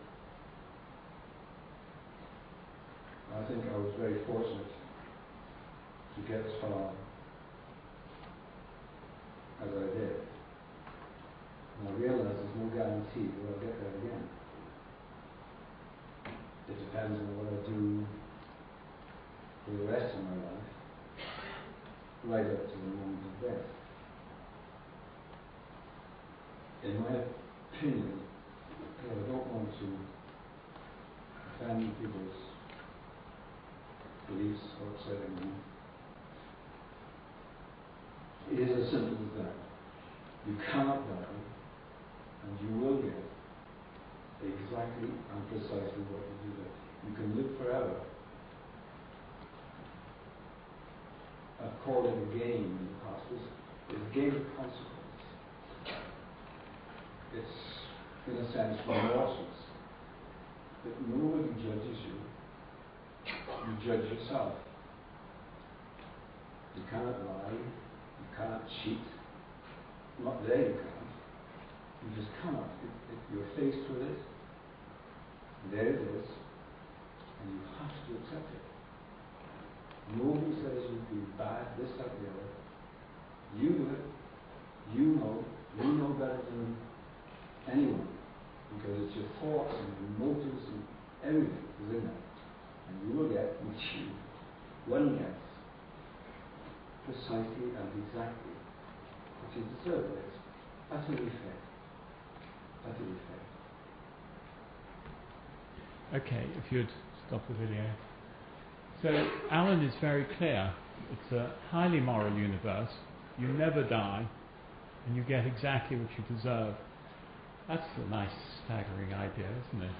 I think I was very fortunate to get as far as I did. And I realize there's no guarantee that I'll get there again. It depends on what I do for the rest of my life, right up to the moment of death. In my opinion, because I don't want to offend people's beliefs or upsetting them, it is as simple as that. You cannot die, and you will get exactly and precisely what you deserve. You can live forever. I've called it a game in the past. It's a game of consequence. It's, in a sense, remorseless. That nobody judges you. You judge yourself. You cannot lie. You cannot cheat. Not there you can't. You just cannot. You're faced with it. There it is. And you have to accept it. Nobody says you'd be bad, this, that, the other. You do it. You know better than anyone. Because it's your thoughts and your motives and everything is in that. And you will get what one gets precisely and exactly what you deserve. It's utterly fair. Utterly fair. Okay, if you'd stop the video. So Alan is very clear. It's a highly moral universe. You never die, and you get exactly what you deserve. That's a nice, staggering idea, isn't it?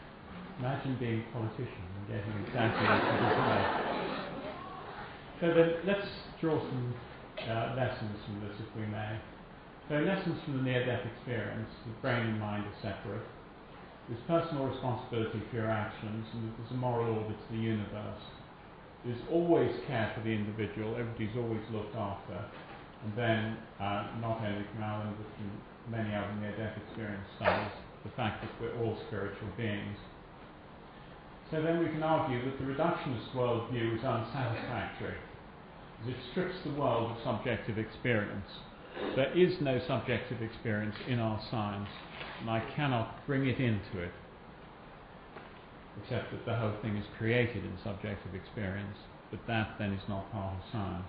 Imagine being a politician and getting exactly what you deserve. So then let's draw some lessons from this, if we may. So lessons from the near-death experience: the brain and mind are separate. There's personal responsibility for your actions, and there's a moral order to the universe. There's always care for the individual, everybody's always looked after. And then, not only from Alan, but from many other near-death experience studies, the fact that we're all spiritual beings. So then we can argue that the reductionist worldview is unsatisfactory, as it strips the world of subjective experience. There is no subjective experience in our science, and I cannot bring it into it, except that the whole thing is created in subjective experience, but that then is not part of science.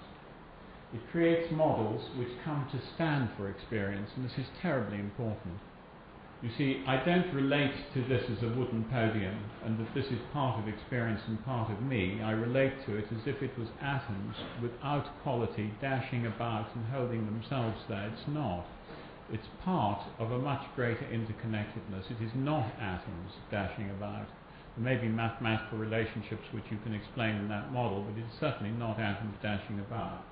It creates models which come to stand for experience, and this is terribly important. You see, I don't relate to this as a wooden podium and that this is part of experience and part of me. I relate to it as if it was atoms without quality dashing about and holding themselves there. It's not. It's part of a much greater interconnectedness. It is not atoms dashing about. There may be mathematical relationships which you can explain in that model, but it's certainly not atoms dashing about.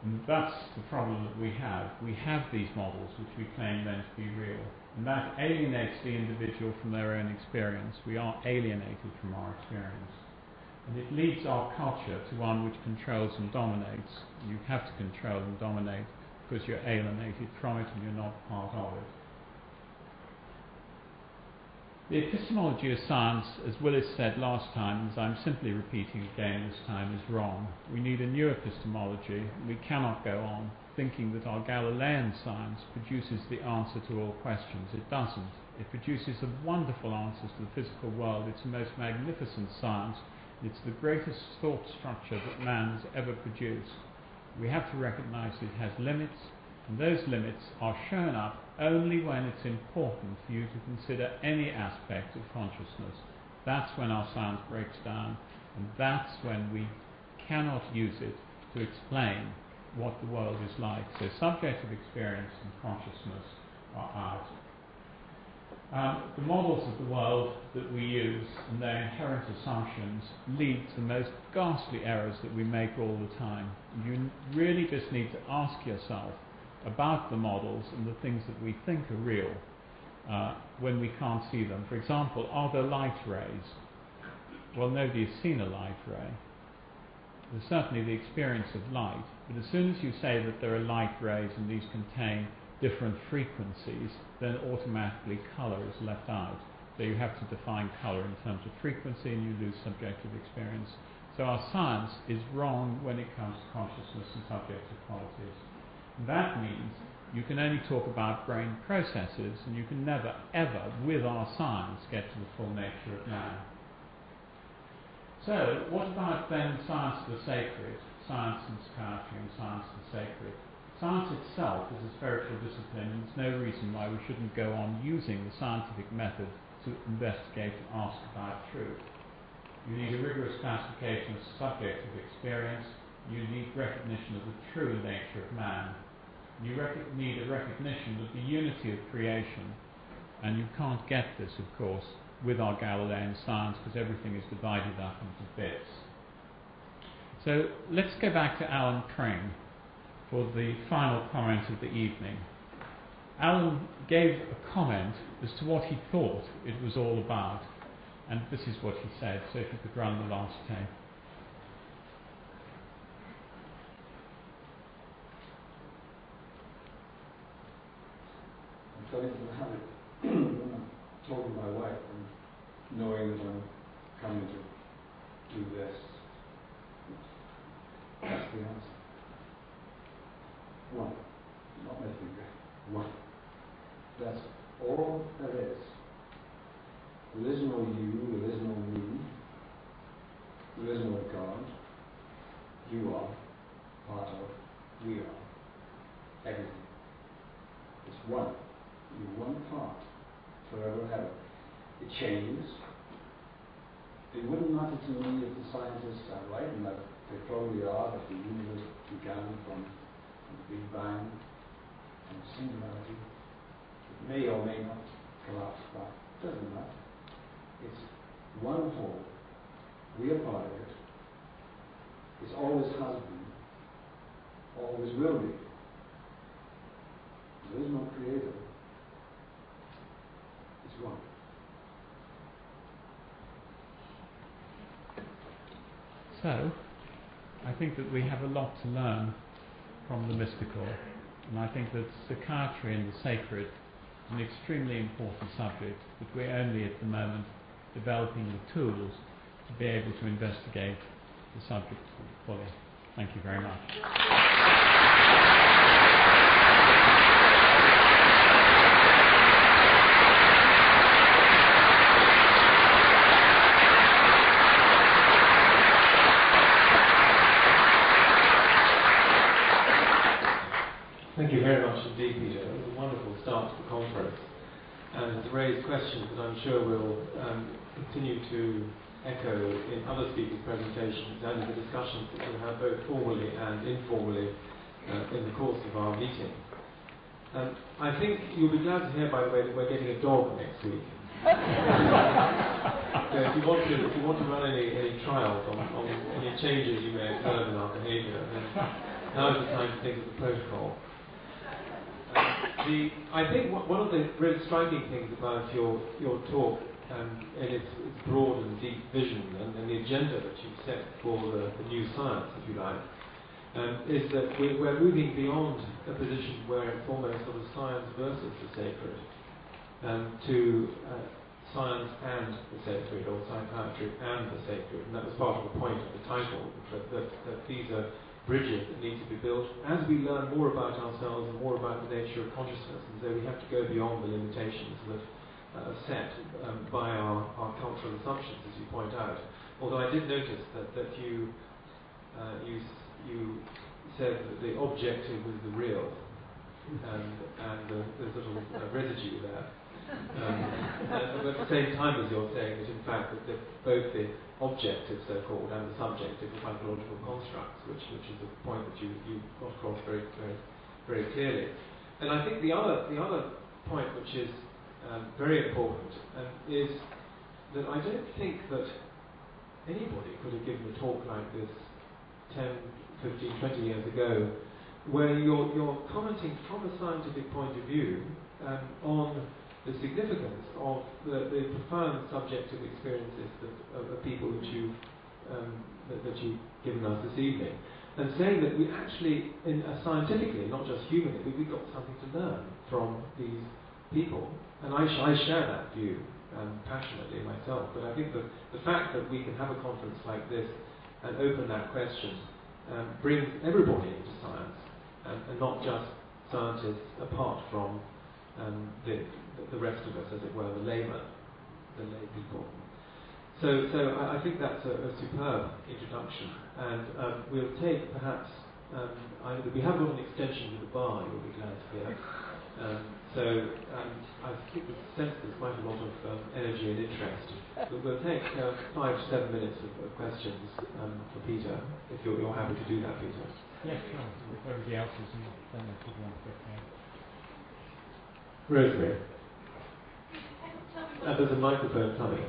And that's the problem that we have. We have these models which we claim then to be real. And that alienates the individual from their own experience. We are alienated from our experience. And it leads our culture to one which controls and dominates. You have to control and dominate because you're alienated from it and you're not part of it. The epistemology of science, as Willis said last time, as I'm simply repeating again this time, is wrong. We need a new epistemology. We cannot go on thinking that our Galilean science produces the answer to all questions. It doesn't. It produces a wonderful answers to the physical world. It's the most magnificent science. It's the greatest thought structure that man has ever produced. We have to recognize it has limits, and those limits are shown up only when it's important for you to consider any aspect of consciousness. That's when our science breaks down, and that's when we cannot use it to explain what the world is like. So subjective experience and consciousness are out. The models of the world that we use and their inherent assumptions lead to the most ghastly errors that we make all the time. You really just need to ask yourself about the models and the things that we think are real when we can't see them. For example, are there light rays? Well, nobody has seen a light ray. There's certainly the experience of light, but as soon as you say that there are light rays and these contain different frequencies, then automatically colour is left out. So you have to define colour in terms of frequency and you lose subjective experience. So our science is wrong when it comes to consciousness and subjective qualities. And that means you can only talk about brain processes and you can never, ever, with our science, get to the full nature of man. So, what about then science of the sacred, science and psychiatry and science of the sacred? Science itself is a spiritual discipline, and there's no reason why we shouldn't go on using the scientific method to investigate and ask about truth. You need a rigorous classification of subjective experience. You need recognition of the true nature of man. You need a recognition of the unity of creation, and you can't get this, of course, with our Galilean science, because everything is divided up into bits. So let's go back to Alan Pring for the final comment of the evening. Alan gave a comment as to what he thought it was all about, and this is what he said. So if you could run the last tape. I'm going to have it when I'm talking to my wife and knowing that I'm coming to do this. That's the answer. One. Not my finger. One. That's all there is. There is no you, there is no me, there is no God. You are part of, we are, everything. It's one. You're one part, forever and ever. It changes. It wouldn't matter to me if the scientists are right, and that they probably are, that the universe began from the Big Bang, from singularity. It may or may not collapse back. It doesn't matter. It's one whole. We are part of it. It always has been. Always will be. There is no creator. It's one. So, I think that we have a lot to learn from the mystical, and I think that psychiatry and the sacred is an extremely important subject, but we're only at the moment developing the tools to be able to investigate the subject fully. Thank you very much. Thank you very much indeed, Peter. It was a wonderful start to the conference. and has raised questions that I'm sure will continue to echo in other speakers' presentations and in the discussions that we'll have both formally and informally in the course of our meeting. I think you'll be glad to hear, by the way, that we're getting a dog next week. So if you want to run any trials on any changes you may observe in our behaviour, then now is the time to think of the protocol. I think one of the really striking things about your talk and its broad and deep vision and the agenda that you've set for the new science, if you like, is that we're moving beyond a position where it's almost sort of science versus the sacred to science and the sacred, or psychiatry and the sacred. And that was part of the point of the title, that these are bridges that need to be built as we learn more about ourselves and more about the nature of consciousness. And so we have to go beyond the limitations that are set by our cultural assumptions, as you point out. Although I did notice that you said that the objective was the real, and there's a little residue there. But at the same time as you're saying that in fact that both the objective, so-called, and the subjective are psychological constructs, which is a point that you got across very, very, very clearly. And I think the other point which is very important is that I don't think that anybody could have given a talk like this 10, 15, 20 years ago, where you're commenting from a scientific point of view on the significance of the profound subjective experiences of people that you've given us this evening, and saying that we actually, scientifically, not just humanly, we've got something to learn from these people. And I share that view passionately myself. But I think that the fact that we can have a conference like this and open that question brings everybody into science, and not just scientists apart from the rest of us, as it were, the lay people. So I think that's a superb introduction, and we'll take perhaps we have got an extension to the bar, you'll be glad to hear. I think the sense there's quite a lot of energy and interest. But we'll take 5 to 7 minutes of questions for Peter, if you're happy to do that, Peter. Yes, sure. If everybody else is, then I could want to Rosemary. There's a microphone coming.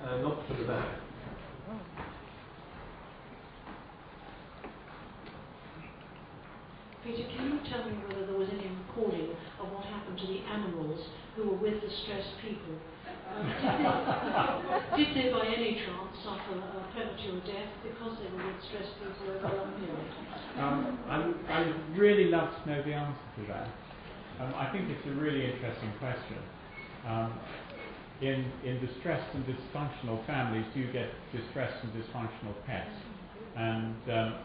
Not from the back. Peter, can you tell me whether there was any recording of what happened to the animals who were with the stressed people? Did they by any chance suffer a premature death because they were with stressed people over a long period? I'd really love to know the answer to that. I think it's a really interesting question. In distressed and dysfunctional families, you get distressed and dysfunctional pets. And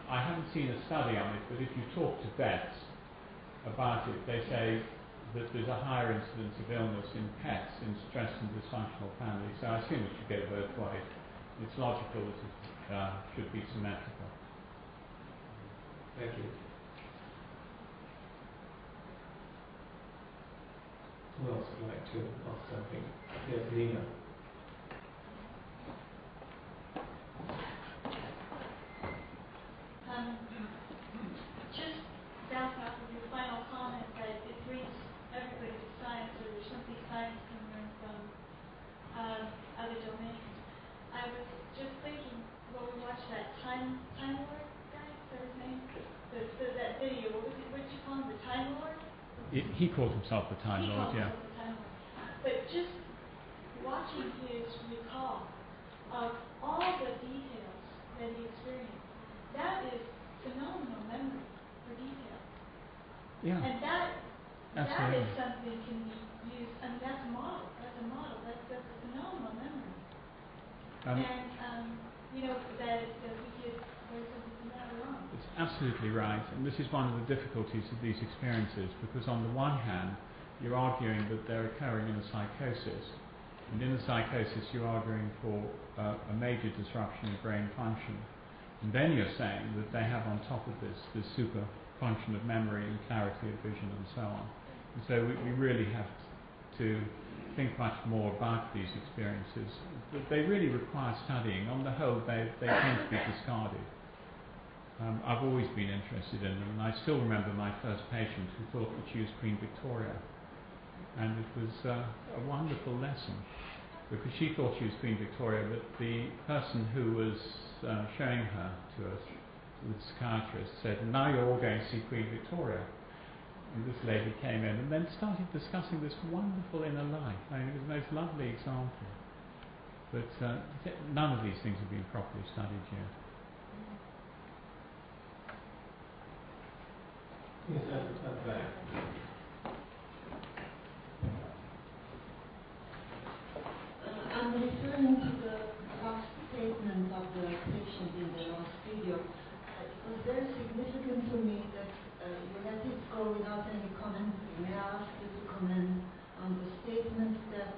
I haven't seen a study on it, but if you talk to vets about it, they say that there's a higher incidence of illness in pets in stressed and dysfunctional families. So I assume it should go both ways. It's logical that it should be symmetrical. Thank you. Who else would like to ask something? Yes, Nina. Just bouncing off of your final comment that it brings everybody to science, or there's something science can learn from other domains. I was just thinking, well, we watched that Time Lord guy, is that his name? That video, what did you call him, the Time Lord? He called himself the Time Lord, yeah. The Time Lord. But just watching his recall of all the details that he experienced, that is phenomenal memory for detail. Yeah. And that Absolutely. is something that can be used, I mean, that's a model. That's a phenomenal memory. And, that we could learn something from that alone. It's absolutely right, and this is one of the difficulties of these experiences, because on the one hand, you're arguing that they're occurring in a psychosis, and in the psychosis you're arguing for a major disruption of brain function. And then you're saying that they have on top of this super function of memory and clarity of vision and so on. And so we really have to think much more about these experiences. But they really require studying. On the whole, they tend to be discarded. I've always been interested in them, and I still remember my first patient who thought that she was Queen Victoria. And it was a wonderful lesson, because she thought she was Queen Victoria, but the person who was showing her to us, the psychiatrist, said, "Now you're all going to see Queen Victoria." And this lady came in and then started discussing this wonderful inner life. I mean, it was the most lovely example. But none of these things have been properly studied yet. Yes, at the back. I'm referring to the last statement of the patient in the last video. It was very significant to me that you let it go without any comment. May I ask you to comment on the statement that,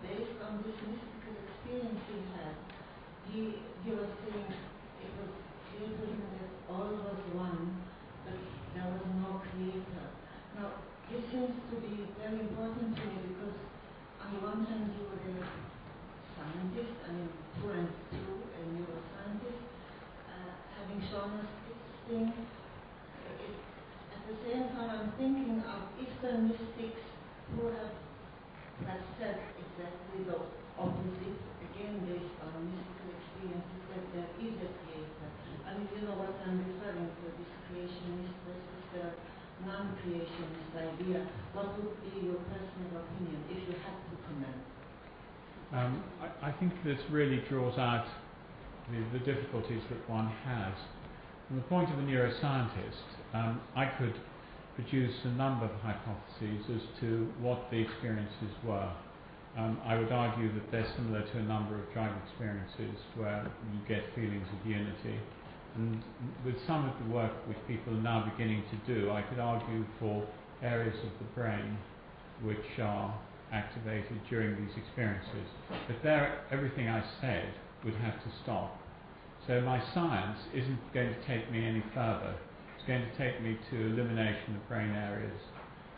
based on this mystical experience he had, he was saying it was clear to him that all was one, but there was no creator. Now, this seems to be very important to me because, on the one hand, you were a scientist, I mean, through and through, a neuroscientist, having shown us this thing. At the same time, I'm thinking of Eastern mystics who have said exactly the opposite, again based on mystical experiences, that there is a creator. I mean, you know what I'm referring to, this creationist versus the non-creationist idea. What would be your personal opinion if you had to comment? I think this really draws out the difficulties that one has. From the point of a neuroscientist, I could produce a number of hypotheses as to what the experiences were. I would argue that they're similar to a number of drug experiences where you get feelings of unity. And with some of the work which people are now beginning to do, I could argue for areas of the brain which are activated during these experiences. But there, everything I said would have to stop. So my science isn't going to take me any further. It's going to take me to elimination of brain areas.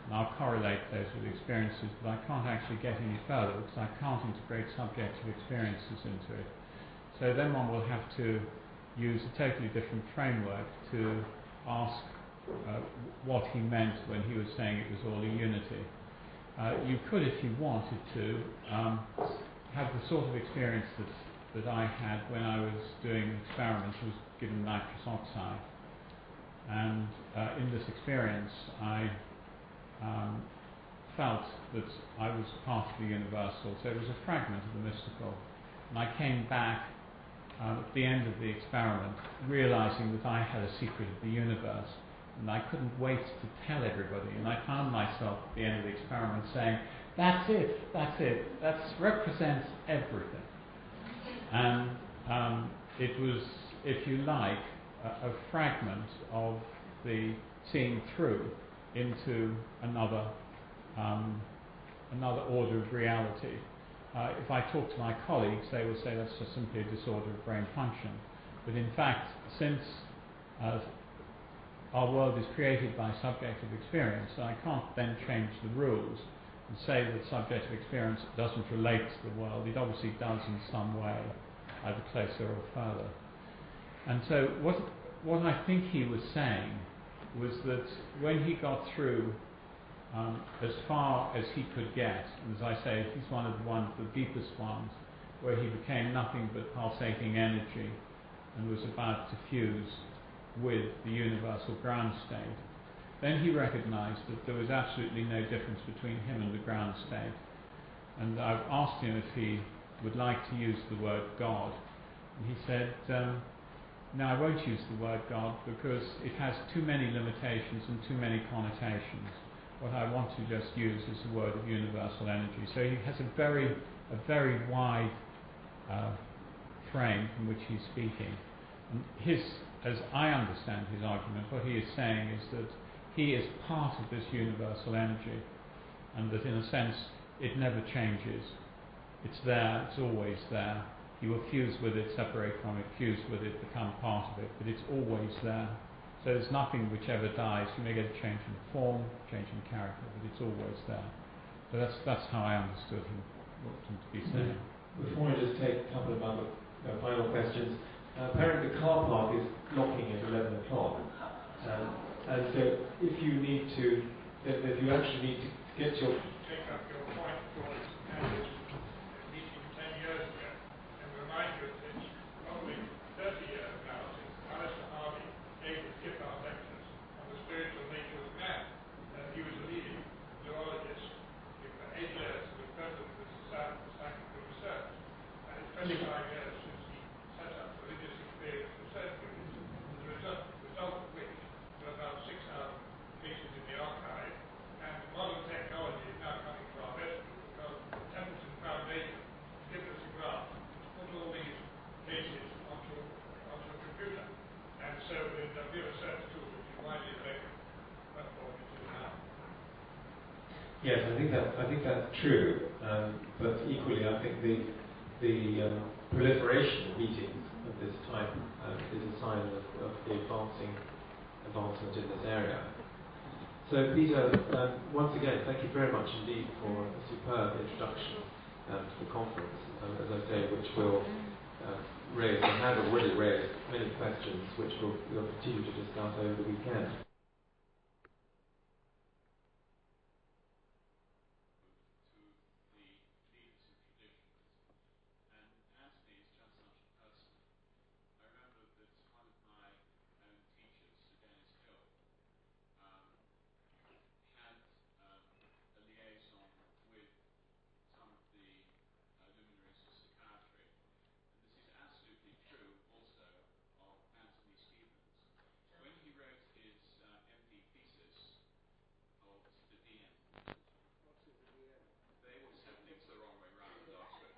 And I'll correlate those with experiences, but I can't actually get any further because I can't integrate subjective experiences into it. So then one will have to use a totally different framework to ask what he meant when he was saying it was all a unity. You could, if you wanted to, have the sort of experience that I had when I was doing experiments. I was given nitrous oxide, and in this experience I felt that I was part of the universal, so it was a fragment of the mystical. And I came back at the end of the experiment realizing that I had a secret of the universe, and I couldn't wait to tell everybody. And I found myself at the end of the experiment saying, that's it, that represents everything. And it was, if you like, a fragment of the seeing through into another order of reality. If I talk to my colleagues, they will say that's just simply a disorder of brain function. But in fact, since our world is created by subjective experience, I can't then change the rules and say that subjective experience doesn't relate to the world. It obviously does in some way, either closer or further. And so what I think he was saying was that when he got through as far as he could get, and as I say, he's one of the deepest ones, where he became nothing but pulsating energy and was about to fuse with the universal ground state, then he recognized that there was absolutely no difference between him and the ground state. And I've asked him if he would like to use the word God, and he said, no, I won't use the word God because it has too many limitations and too many connotations. What I want to just use is the word of universal energy. So he has a very wide frame from which he's speaking. And as I understand his argument, what he is saying is that he is part of this universal energy, and that in a sense it never changes. It's there, it's always there, You will fuse with it, separate from it, fuse with it, become part of it, but it's always there. So there's nothing which ever dies. You may get a change in form, change in character, but it's always there. So that's how I understood him, what him to be saying. Before I just take a couple of other final questions, apparently the car park is locking at 11 o'clock. And so if you actually need to get your... Take up your point, George, and this meeting 10 years ago, and remind you that it's probably 30 years now since Alistair Harvey gave his gift-out lectures on the spiritual nature of man. He was a leading zoologist for 8 years, he was president of the Society for Psychical Research, and it's 25 years since he set up religious experience research units, the result of which were about 6,000 cases in the archive, and modern technology is now coming to our rescue because the Templeton Foundation gives us a grant to put all these cases onto a computer, and so there'll be a research tool which is widely available for it is now. Yes, I think that's true, but equally I think the proliferation of meetings of this type is a sign of the advancement in this area. So Peter, once again, thank you very much indeed for a superb introduction to the conference, as I say, which will raise, and has already raised, many questions which we'll continue to discuss over the weekend. A liaison with some of the luminaries of psychiatry. And this is absolutely true also of Anthony Stevens. When he wrote his MD thesis, or was it the DM? They always have things the wrong way round at Oxford.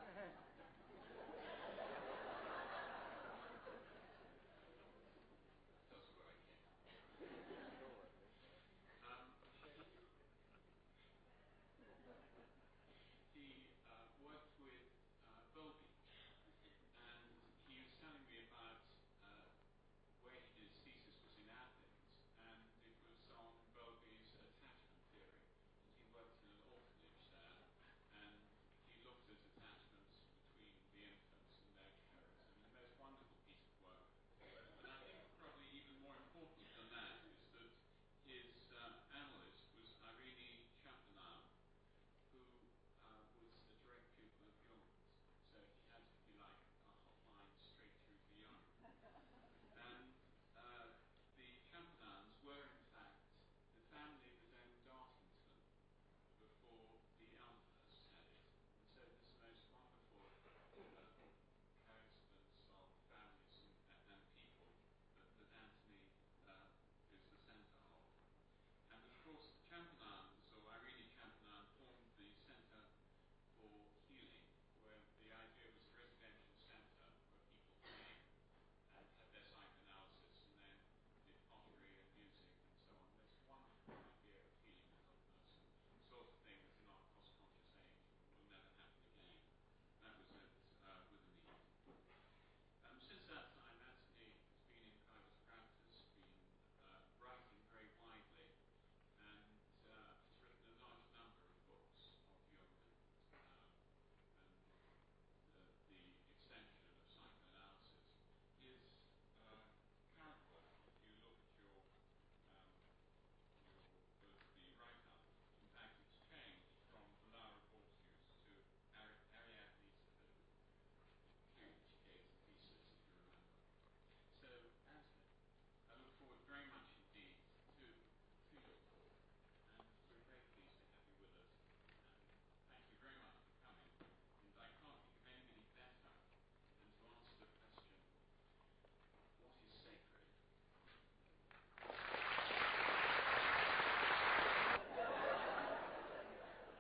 Doesn't work here. He worked with Bowlby, and he was telling me about where he did his thesis was in Athens, and it was on Bowlby's attachment theory. And he worked in an orphanage there, and he looked at attachments between the infants and their carers. I mean, the most wonderful piece of work. And I think probably even more important than that is that his analyst was Irene Champagnat, who was a direct pupil of Jung's. So he had, if you like, a hotline straight through to Jung. And the Champagnats were, in fact, the family that owned Dartington before the Elmhurst had it. And so this is the most wonderful coincidence of families and people that Anthony is the centre of. And of course, the Champagnats, or Irene Champagnat, formed the Centre for Healing, where the idea was a residential centre where people came and had their psychoanalysis and then did pottery and music and so on. That's a wonderful idea of healing an illness, and the sort of thing that in our cost-conscious age will never happen again. That was it with a need. Since that time, Anthony has been in private practice, been writing very widely, and has written a large number of books of Jung and the extension of psychoanalysis. His current book, if you look at the write-up, in fact it's changed from the Laura Porteous to Ariadne Taboo, to which he gave the thesis, if you remember. So, Anthony, I look forward very much indeed to your talk, and we're very pleased to have you with us. And thank you very much for coming. And I can't think of anybody better than to answer the question, what is sacred?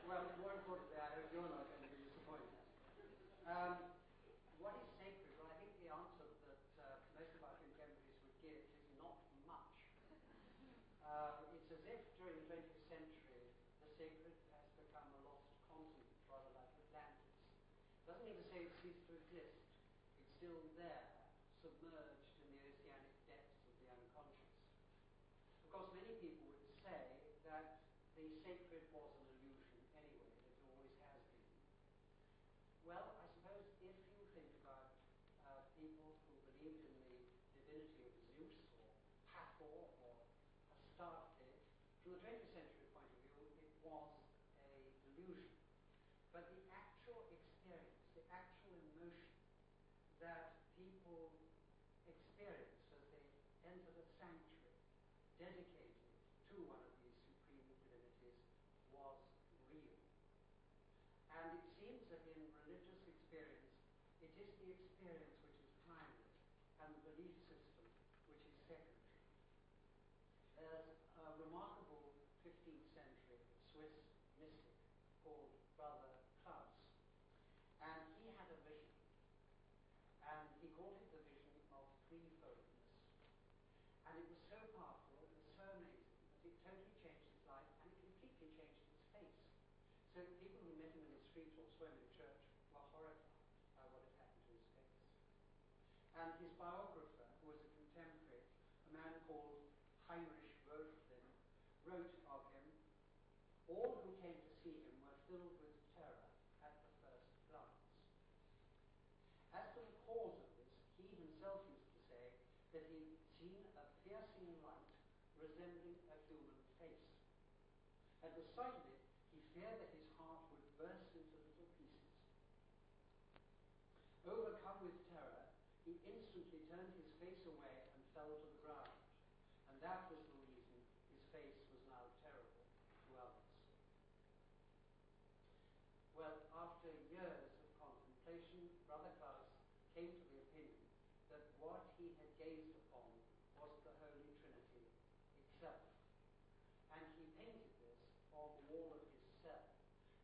Well, more importantly, I hope you're not going to be disappointed. What is sacred? Well, I think the answer that most of our contemporaries would give is not much. It's as if during the 20th century the sacred has become a lost continent, rather like Atlantis. Doesn't mean to say it ceased to exist, still there, submerged in the oceanic depths of the unconscious. Of course, many people would say that the sacred was an illusion anyway, that it always has been. Well, I suppose if you think about people who believed in the divinity of Zeus or Hathor or Astarte, from the 20th century point of view, it was a delusion. But the actual experience, the actual emotion that people experienced as they entered a sanctuary dedicated to one of these supreme divinities was real. And it seems that in religious experience, it is the experience which is primary and the belief system which is secondary. There's a remarkable 15th century Swiss mystic called Brother Klaus, and he had a vision, and he called it the vision of threefoldness. And it was so powerful, it was so amazing, that it totally changed his life, and it completely changed his face. So people who met him in the street or saw him in church were horrified by what had happened to his face. And his biographer, who was a contemporary, a man called Heinrich Wölfflin, wrote of him, "All who came to see him were filled with terror at the first glance." As to the cause of this, he himself used to say that he'd seen a piercing light resembling a human face. At the sight of it, he feared that his heart would burst into little pieces. Overcome with terror, he instantly turned his face away and fell to the ground, and that was the reason his face was now terrible to others. Well, after years of contemplation, Brother Klaus came to the opinion that what he had gazed upon was the Holy Trinity itself. And he painted this on the wall of his cell,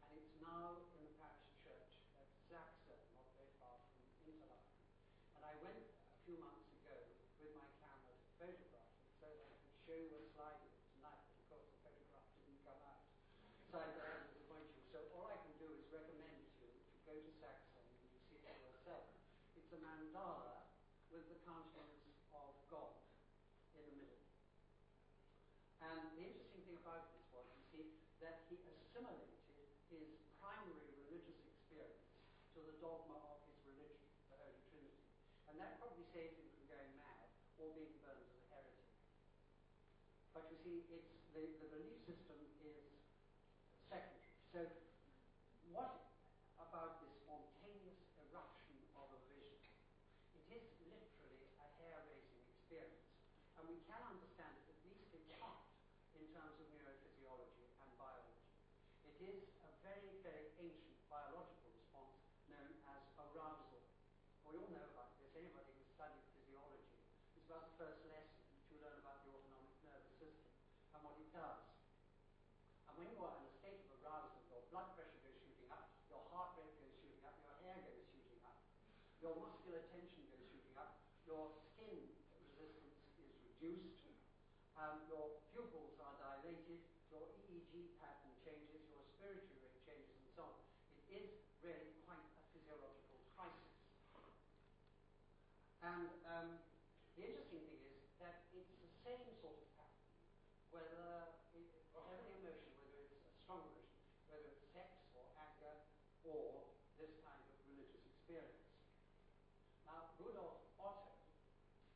and it's now in the parish church at Zaxen, not very far from Interlaken. And I went a few months ago with my camera to photograph it so that I could show you a slide of it tonight, but of course the photograph didn't come out. So I had to disappoint you. So all I can do is recommend to you to go to Zaxen and you see it for yourself. It's a mandala with the countenance of God in the middle. And the interesting thing about this was, you see, that he assimilated his primary religious experience to the dogma of his religion, the Holy Trinity. And that probably saved him from going mad or being burned as a heretic. But you see, it's the belief system is secondary. So what about this spontaneous eruption of a vision? It is literally a hair-raising experience. And we can understand it, at least in part, in terms of neurophysiology and biology. It is a very, very ancient biological response known as arousal. We all know about this. Anybody who studied physiology, it's about the first lesson to learn about the autonomic nervous system and what it does. And when you are in a state of arousal, your blood pressure goes shooting up, your heart rate goes shooting up, your hair goes shooting up, your muscular tension goes shooting up, your skin resistance is reduced, your pupils are dilated, your EEG pattern changes, your respiratory rate changes, and so on. It is really quite a physiological crisis. And the interesting thing is that it's the same sort of pattern, whatever the emotion, whether it's a strong emotion, whether it's sex or anger or this kind of religious experience. Now, Rudolf Otto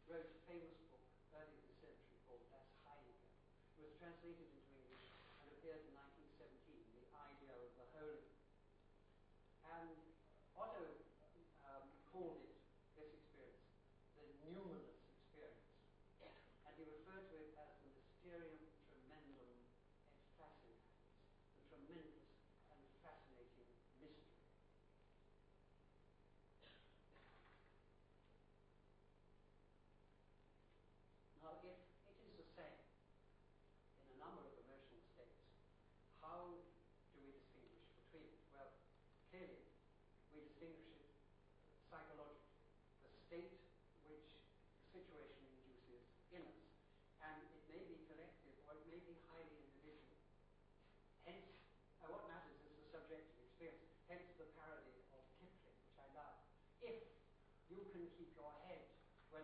wrote a famous book early this century called Das Heilige. It was translated into English and appeared in 1917, The Idea of the Holy. And Otto called it, this experience, the numinous experience. And he referred to it as the mysterium tremendum et fascinans, the tremendous and fascinating mystery. Now, if it is the same in a number of emotional states, how do we distinguish between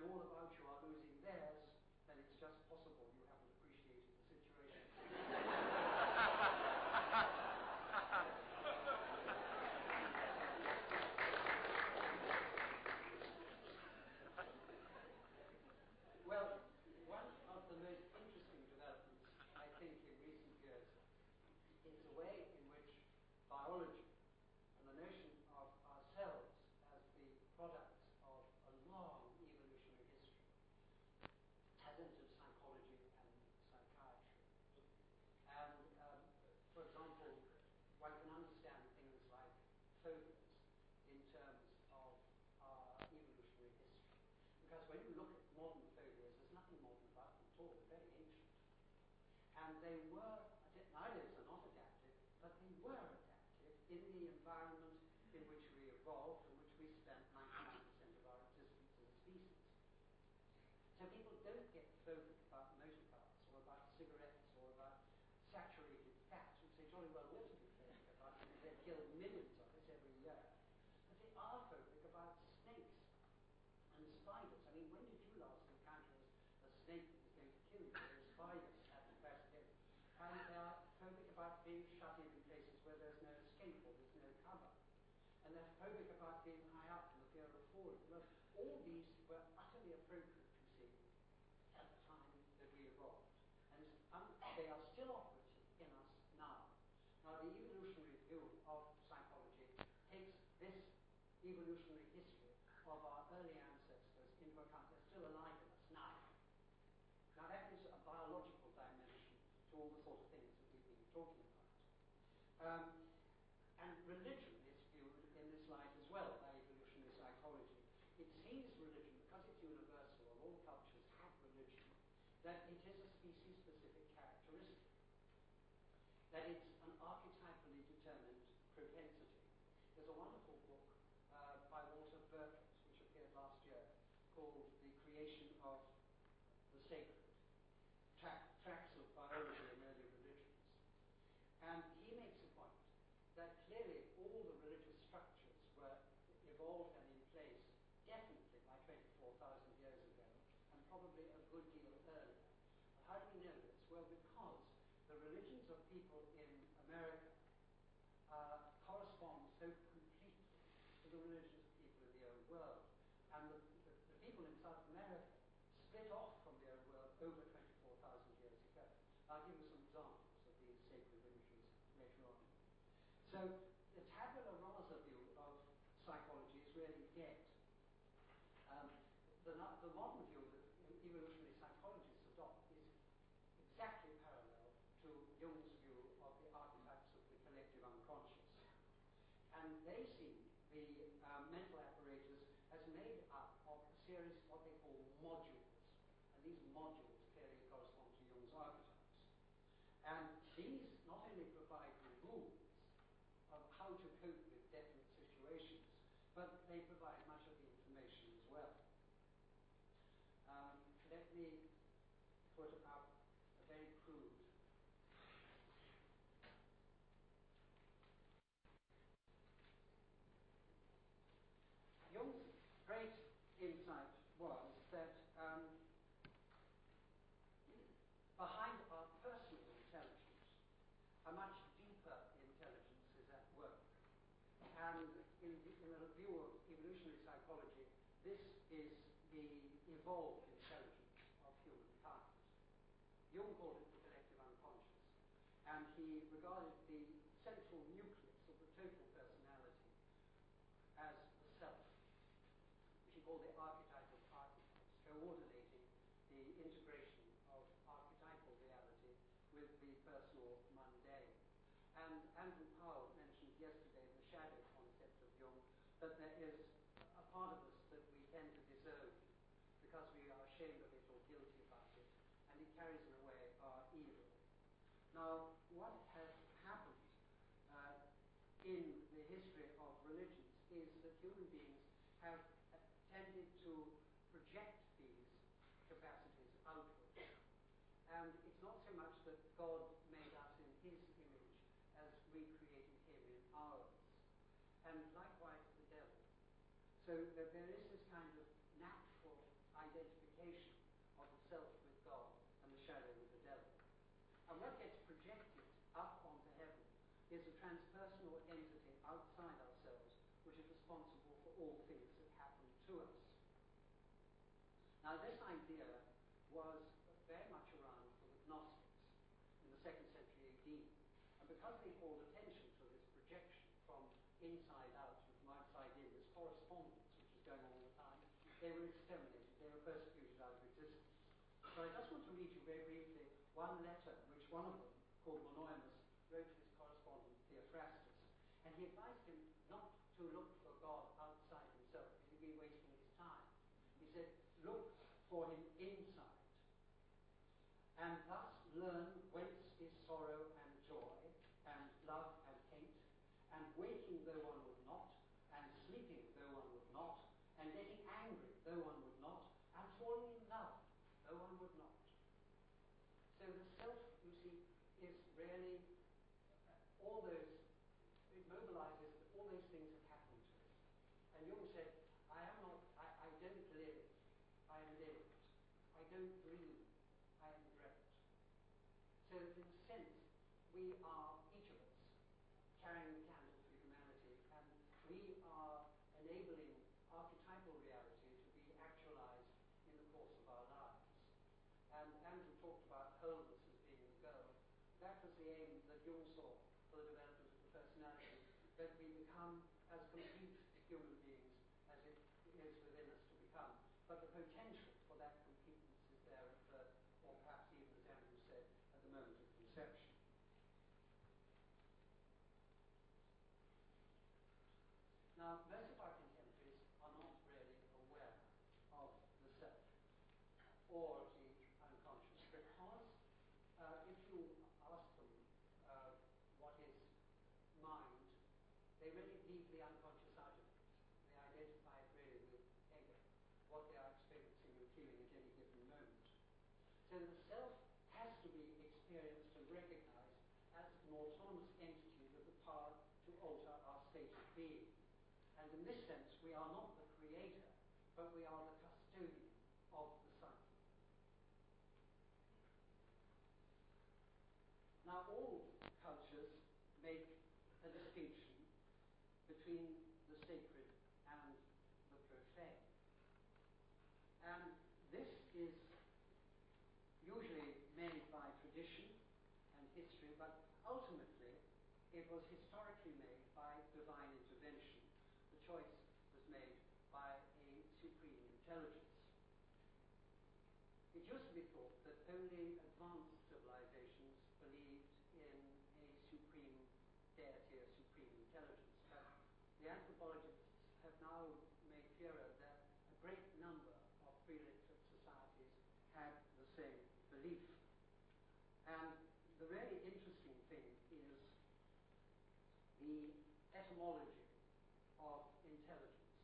when all about you are losing theirs, then it's just possible you haven't appreciated the situation. Well, one of the most interesting developments, I think, in recent years is the way in which biology and the notion of ourselves as the products of a long evolutionary history has entered psychology and psychiatry. And, for example, one can understand things like phobias in terms of our evolutionary history. Because when you look at modern phobias, there's nothing modern about them at all. They're very ancient. And they were, nowadays they're not adaptive, but they were adaptive in the environment in which we evolved and which we spent 99% of our existence as a species. So people don't get phobic about motor cars or about cigarettes or about saturated fats, which they jolly well ought to be phobic about because they kill millions of us every year. But they are phobic about snakes and spiders. I mean, when did you last encounter a snake that was going to kill you, or a spider at the best end? And they are phobic about being shut in places where there's no escape or there's no cover. And they're phobic about being high up and the fear of falling. Well, all these were utterly appropriate, you see, at the time that we evolved. And they are still operative in us now. Now, the evolutionary view of psychology takes this evolutionary history of our early ancestors into account. They're still alive in us now. Now, that is a biological dimension to all the sort of things that we've been talking about. And religion is viewed in this light as well by evolutionary psychology. It sees religion, because it's universal and all cultures have religion, that it is a species-specific characteristic, that it's an archetypally determined propensity. There's a wonderful book by Walter Burkett, which appeared last year, called The Creation of the Sacred, Tracts of Biology and Early Religions. And he makes a point that clearly all the religious structures were evolved and in place definitely by 24,000 years ago, and probably a good deal earlier. How do we know this? Well, because the religions of people in America correspond so completely to the religions of people in the Old World. And the people in South America split off from the Old World over 24,000 years ago. I'll give you some examples of these sacred images later on. So the tabula rasa view of psychology is really dead. The modern view that evolutionary psychologists adopt is exactly parallel to Jung's view of the archetypes of the collective unconscious. And they see the mental apparatus as made up of a series of what they call modules. And these modules clearly correspond to Jung's archetypes. And these not only provide the rules of how to cope with definite situations, but they provide much of the information as well. Let me put up a very crude Jung's great insight was that behind our personal intelligence, a much deeper intelligence is at work. And in the view of evolutionary psychology, this is the evolved intelligence of humankind. Jung called it the collective unconscious, and he regarded the central nucleus of the total personality as the self, which he called the archetypal particles, coordinating the integration of archetypal reality with the personal mundane. And Andrew Powell mentioned yesterday the shadow concept of Jung, that there is a part of us that we tend to disown because we are ashamed of it or guilty about it, and it carries away our evil. Now, what has happened in the history of religions is that human beings have tended to project these capacities outwards. And it's not so much that God made us in his image as we created him in ours. And likewise the devil. So that there is this kind of natural identity is a transpersonal entity outside ourselves, which is responsible for all things that happen to us. Now, this idea was very much around for the Gnostics in the 2nd century AD. And because they called attention to this projection from inside out and from outside in, this correspondence which is going on all the time, they were exterminated, they were persecuted out of existence. So I just want to read you very briefly one letter which one of them, called Monoimus, wrote to his correspondent Theophrastus. And he advised him not to look for God outside himself, because he'd be wasting his time. He said, look for him inside, and thus learn whence is sorrow and joy, and love and hate, and waking though one would not, and sleeping though one would not, and getting angry though one would not, and falling in love though one would not. So the self, you see, is really all those, it mobilizes all those things that happen to it. And Jung said, I don't live, I am lived. I don't breathe, I am dreamt. So in a sense, we are, each of us, carrying the candle for humanity, and we are enabling archetypal reality to be actualized in the course of our lives. And Andrew talked about wholeness as being the goal. That was the aim that Jung saw for the development of the personality, that we become as complete human beings as it is within us to become. But the potential for that completeness is there at birth, or perhaps even, as Andrew said, at the moment of conception. Now, most of our contemporaries are not really aware of the self or the unconscious, because if you ask them what is mind, they really leave the unconscious out of it. They identify it really with ego, what they are experiencing and feeling at any given moment. So the self has to be experienced and recognized as an autonomous entity with the power to alter our state of being. And in this sense, we are not the creator, but we are the custodian of the psyche. Now, all cultures make a distinction between the sacred and the profane. And this is usually made by tradition and history, but ultimately it was historically made by divine intervention. The choice was made by a supreme intelligence. It used to be thought that only advanced civilizations believed in a supreme deity, a supreme intelligence. But the anthropologists have now made clearer that a great number of pre-literate societies had the same belief. And the really interesting thing is the etymology of intelligence,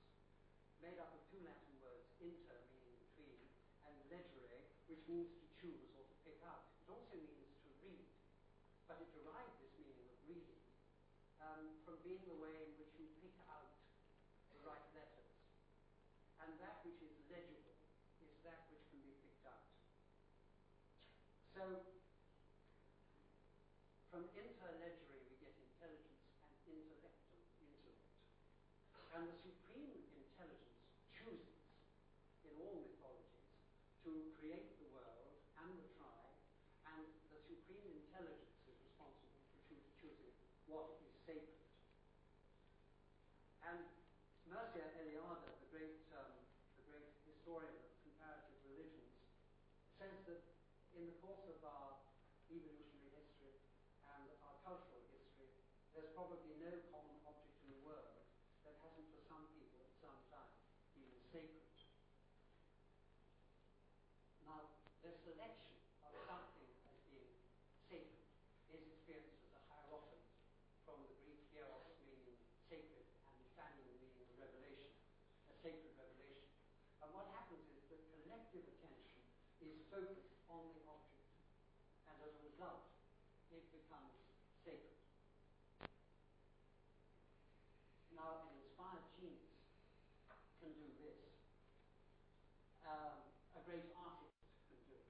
made up of two Latin words, inter, meaning between, and legere, which means to choose or to pick out. It also means to read, but it derived this meaning of reading from being the way in which you pick out the right letters. And that which is legible is that which can be picked out. So, from interlegere we get intelligence, and intellectum, intellect. And the supreme intelligence chooses, in all mythologies, to create the world and the tribe, and the supreme intelligence is responsible for choosing what is sacred. And Mircea Eliade, the great historian of comparative religions, says that in the course of our evolutionary history and our cultural history, there's probably no common object in the world that hasn't for some people at some time been sacred. Now, the selection of something as being sacred is experienced as a hierophany, from the Greek hieros meaning sacred and phanein meaning revelation, a sacred revelation. And what happens is that collective attention is focused on the object, and as a result, it becomes sacred. Now, an inspired genius can do this. A great artist can do it.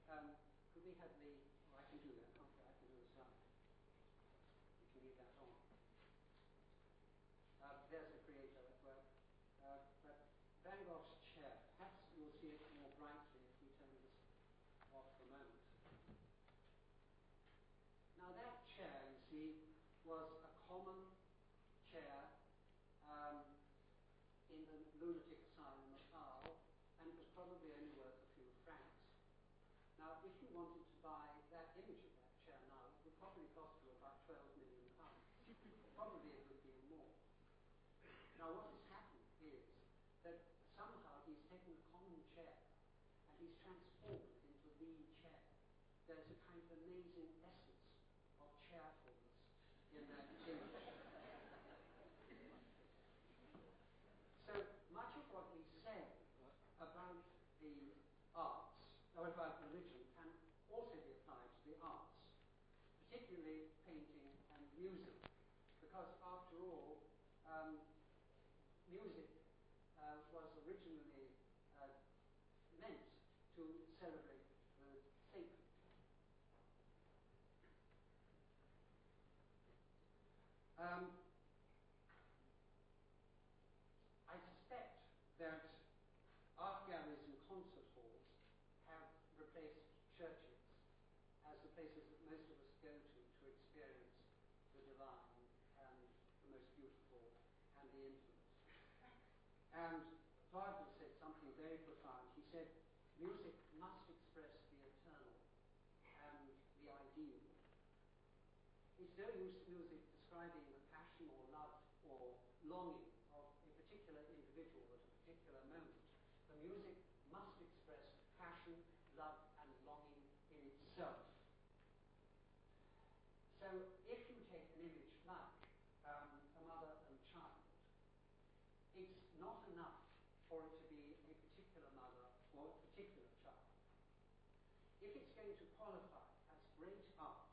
Could we have the... Oh, I can do that. Okay, I can do the slide. You can leave that on. There's the creator at work. But Van Gogh's chair, perhaps you'll see it more brightly if we turn this off for a moment. Now that chair, you see, was a common chair in the lunatic asylum of Arles, and it was probably only worth a few francs. Now, if you wanted to buy that image of that chair now, it would probably cost you about £12 million. Probably a good deal more. Now, what has happened is that somehow he's taken a common chair and he's transformed it into the chair. There's a kind of amazing essence of cheerfulness in that image. So much of what we say about the arts, or about religion, can also be applied to the arts, particularly painting and music, because after all, music was originally meant to celebrate the sacred. I suspect that art galleries and concert halls have replaced churches as the places that most of us go to experience the divine and the most beautiful and the infinite. And Wagner said something very profound. He said, music must express the eternal and the ideal. It's no use music describing the passion or love or longing of a particular individual at a particular moment. The music must express passion, love, and longing in itself. So if you take an image like a mother and child, it's not enough for it to be a particular mother or a particular child. If it's going to qualify as great art,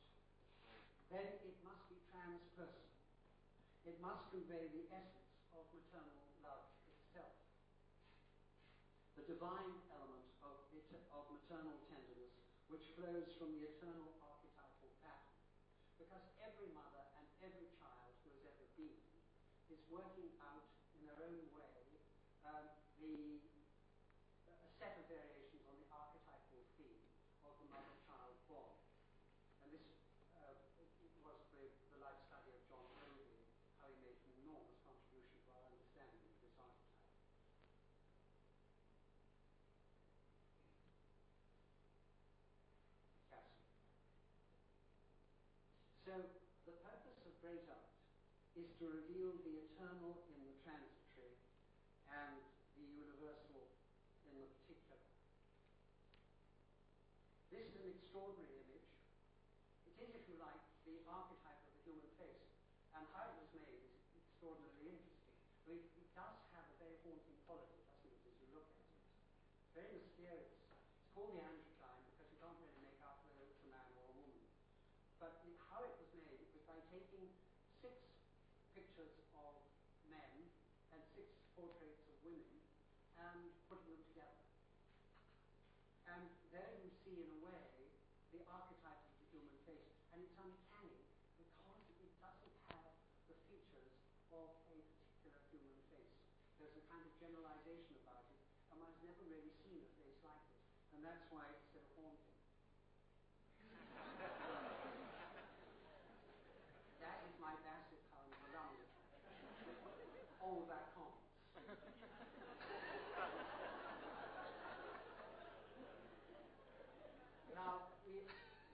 then it must be transpersonal. It must convey the essence of maternal love itself. The divine element of maternal tenderness, which flows from the eternal archetypal pattern. Because every mother and every child who has ever been is working out in their own way a set of variations on the archetypal theme of the mother-child bond. And this was the life study of John Bowlby, how he made an enormous contribution to our understanding of this archetype. Yes. So the purpose of great art is to reveal the eternal in the transitory and the universal in the particular. This is an extraordinary image. It is, if you like, the archetype of the human face. And how it was made is extraordinarily interesting. It does have a very haunting quality, doesn't it, as you look at it. It's very mysterious. It's called the androgyne because you can't really make out whether it's a man or a woman. But how it was made was by taking 6 pictures of men and 6 portraits of women and putting them together. And there you see, in a way, the archetype of the human face. And it's uncanny because it doesn't have the features of a particular human face. There's a kind of generalization about it, and one has never really seen a face like it. And that's why it's so haunting. That is my Basset poem, Volumnia. All that counts. Now,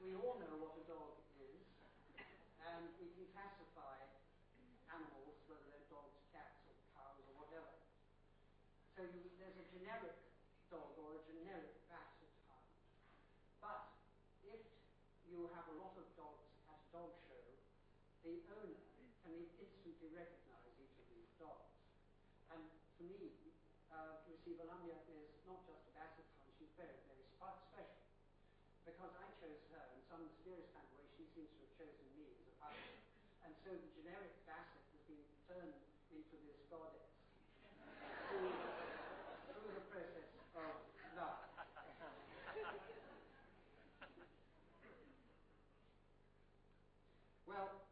we all know what a dog is, and we can classify animals, whether they're dogs, cats, or cows, or whatever. So there's a generic dog or a generic Basset hound. But if you have a lot of dogs at a dog show, the owner can instantly recognize each of these dogs. And for me, you see, Volumnia is not just a Basset hound, she's very, very special. Because I chose her in some mysterious kind of way, she seems to have chosen me as a puppy. And so the generic Basset has been turned into this goddess through the process of love. Well,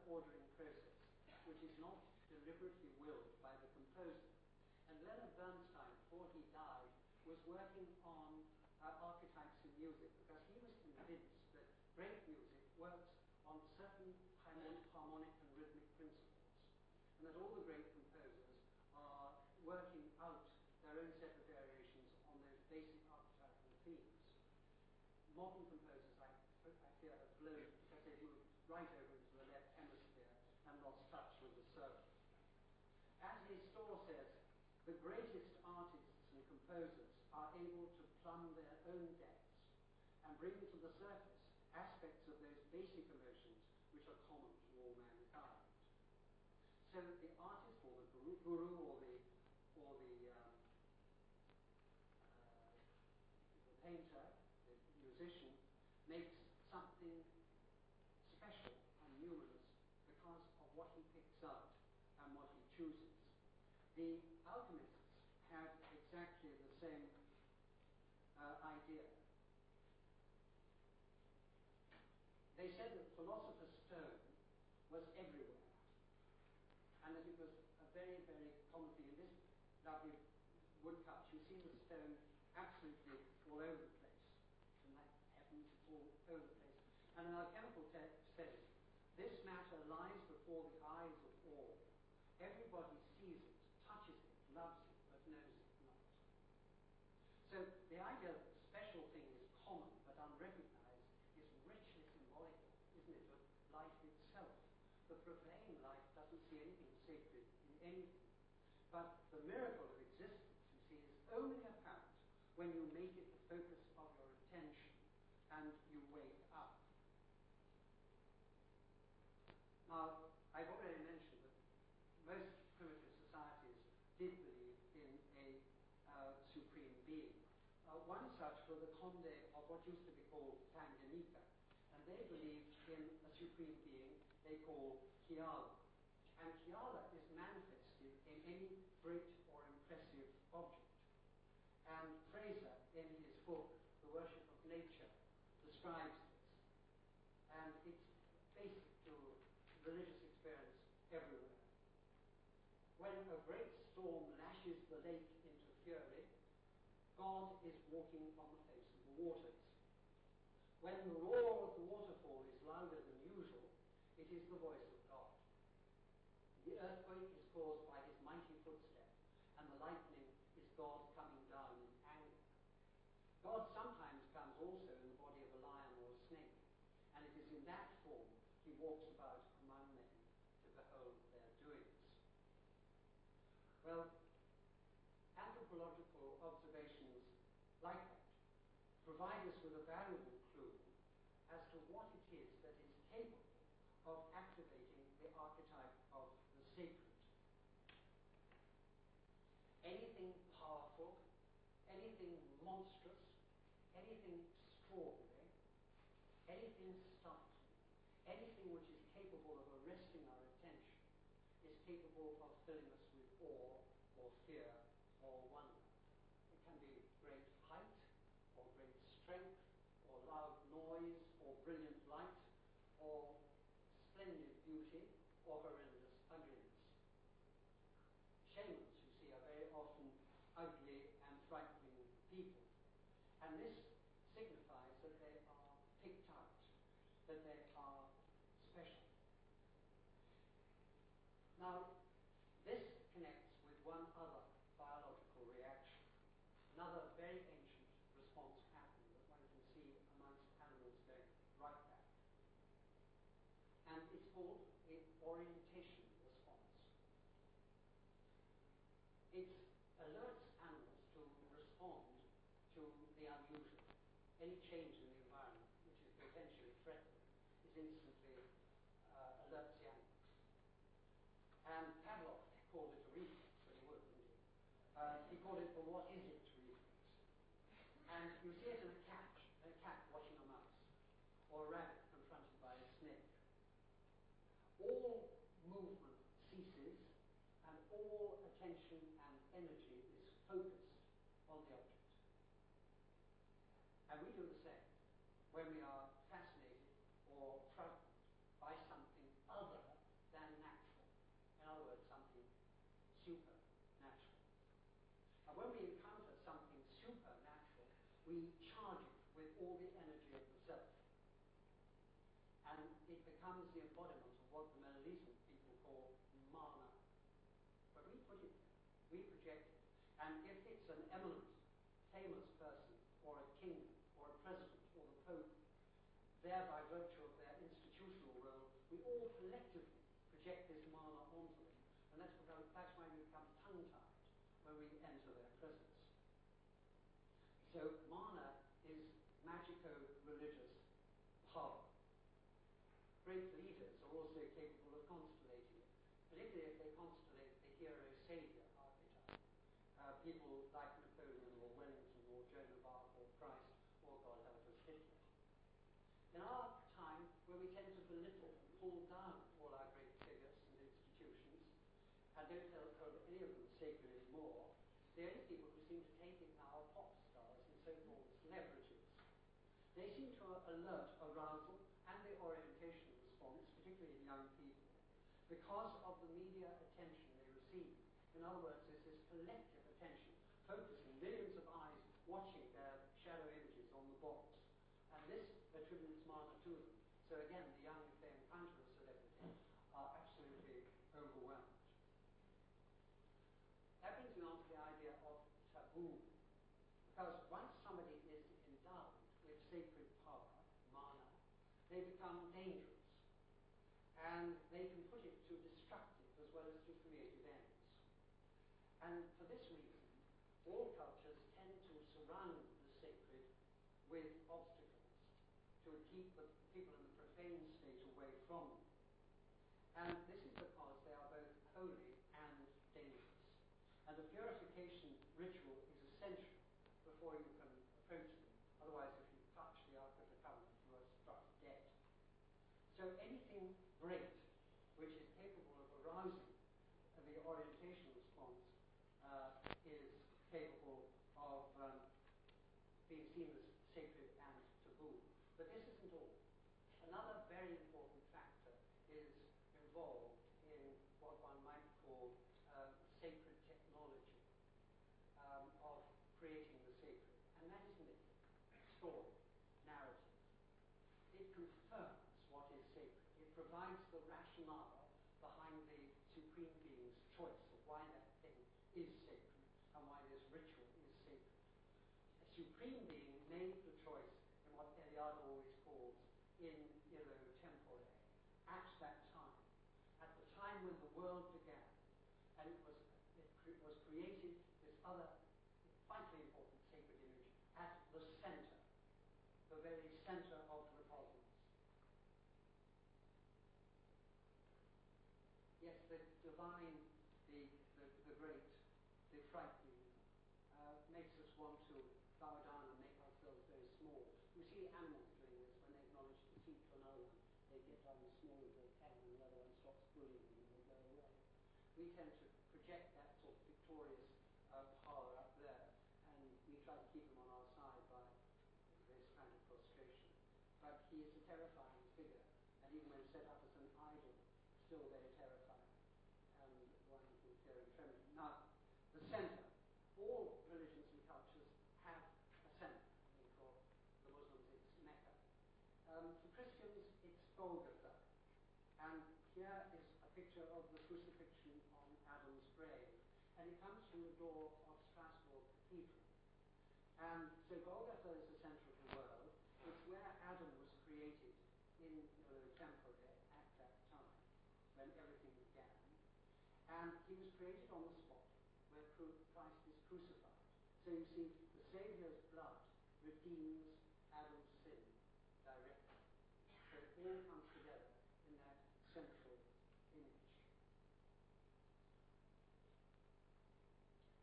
ordering process which is not deliberately willed by the composer. And Leonard Bernstein, before he died, was working on archetypes in music because he was convinced that great music works on certain harmonic and rhythmic principles, and that all the great composers are working out their own set of variations on those basic archetypal themes. Modern composers, I fear, have blown because they moved right over into the left hemisphere and lost touch with the surface. As his store says, the greatest artists and composers are able to plumb their own depths and bring to the surface aspects of those basic emotions which are common to all mankind. So the artist, or the guru, or the painter, the musician, makes something special and numerous because of what he picks out and what he chooses. The alchemists had exactly the same idea. They said that philosopher's stone was everywhere, and that it was a very, very common thing. In this lovely woodcut, you see the stone absolutely all over the place, and like heavens, it's all over the place. And an alchemical text says, this matter lies before the eyes of all. Everybody sees it, touches it, loves it, but knows it not. So the idea that the special thing is common but unrecognized is richly symbolical, isn't it, of life itself. The profane life doesn't see anything sacred in anything. But the miracle of existence, you see, is only apparent when you make it the focus of your attention and you wake up. Now, I've already mentioned that most primitive societies did believe in a supreme being. One such was the Conde of what used to be called Tanganyika, and they believed in a supreme being they call Kiala. And Kiala is manifested in any great or impressive object. And Fraser, in his book, The Worship of Nature, describes this. And it's basic to religious experience everywhere. When a great storm lashes the lake into fury, God is walking on the face of the waters. When the roar of the waterfall is louder than usual, it is the voice of God. The earthquake is caused by his mighty footstep, and the lightning is God coming down in anger. God sometimes comes also in the body of a lion or a snake, and it is in that form he walks about among men to behold their doings. Well, anthropological observations like that provide us with a valuable clue as to what it is that is capable of activating the archetype of the sacred. Anything powerful, anything monstrous, anything extraordinary, anything startling, anything which is capable of arresting our attention is capable of filling us with awe or fear or wonder. It can be great height or great strength or loud noise or brilliant light or splendid beauty or horrendous ugliness. Shamans, you see, are very often ugly and frightening people. And this signifies that they are picked out, that they are special. Now, this connects with one other biological reaction, another very ancient response pattern that one can see amongst animals going right back. And it's called the orientation response. It alerts animals to respond to the unusual. Any change in the environment which is potentially threatening is instantly alerts the animals. And Pavlov called it a reflex, but he wouldn't, didn't he? He called it the what is it reflex. And you see it in a cat watching a mouse, or a rabbit confronted by a snake. All movement ceases, and all attention and energy is focused on the object. And we do the same when we are fascinated or frightened by something other we charge it with all the energy of the self. And it becomes the embodiment of what the Melanesian people call mana. But we put it there, we project it. And if it's an eminent, famous person, or a king, or a president, or the Pope, there by virtue of their institutional role, we all collectively project this mana onto them. And that's why we become tongue-tied when we enter their presence. So mana is magico-religious power. Great leaders are also capable of constellating it, particularly if they constellate the hero-savior archetype. People like Napoleon or Wellington or Joan of Arc or Christ or, God help us, Hitler. In our time, where we tend to belittle and pull down all our great figures and institutions, and don't hold any of them sacred anymore, the only people who seem to take it now are pop stars and so-called celebrities. They seem to alert arousal and the orientation response, particularly in young people, because of the media attention they receive. In other words, there's this collective attention, focusing, millions of eyes watching their shadow images on the box. And this attributes mana to them. So again, the young, if they encounter a celebrity, are absolutely overwhelmed. That brings me on to the idea of taboo. Because once somebody is endowed with sacred power, mana, they become dangerous. And they can put it to destructive as well as to creative ends. And for this reason, all cultures tend to surround the sacred with obstacles to keep the people in the profane state away from them. And this is because they are both holy and dangerous. And the purification ritual is essential before you can approach them. Otherwise, if you touch the Ark of the Covenant, you are struck dead. So anything great which is capable of arousing the orientation response is capable of being seen as sacred and taboo. But this isn't all. Another very important factor is involved in what one might call sacred technology of creating the sacred. And that is myth, story, narrative. It confirms what is sacred. It provides the rationale behind the Supreme Being's choice of why that thing is sacred and why this ritual is sacred. A Supreme Being made the choice in what Eliade always calls in illo tempore, at that time. At the time when the world began, and it was created, this other vitally important sacred image, at the center, the very center of the cosmos. Yes, the divine, the great, the frightening, makes us want to bow down and make ourselves very small. You see animals doing this when they acknowledge defeat to another one. They get down as small as they can and the other one stops bullying them and they go away. We tend to project that sort of victorious power up there, and we try to keep him on our side by this kind of prostration. But he is a terrifying figure, and even when set up as an idol, still very terrifying, and one can fear and tremble. Now, the center. All religions and cultures have a center. I mean, for the Muslims, it's Mecca. For Christians, it's Golgotha. And here is a picture of the crucifixion on Adam's grave. And it comes from the door of Strasbourg Cathedral. And so Golgotha is the center of the world. It's where Adam was created in tempore at that time, when everything began. And he was created on the spot where Christ is crucified. So you see, the Saviour's blood redeems Adam's sin directly. So it all comes together in that central image.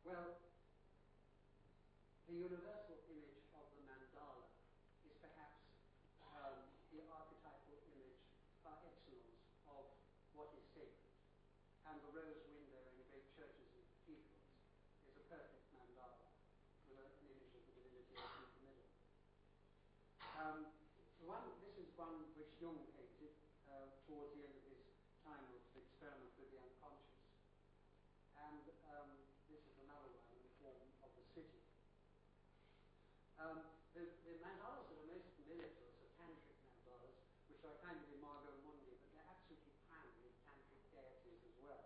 Well, the universal image of the mandala is perhaps the archetypal image par excellence of what is sacred. And the rose window in great churches and cathedrals is a perfect mandala with an image of the divinity in the middle. This is one which Jung painted towards the end of his time of experiment with the unconscious. And this is another one in the form of the city. The mandalas that are most familiar to us are tantric mandalas, which are kind of imago mundi, but they're absolutely crammed with tantric deities as well.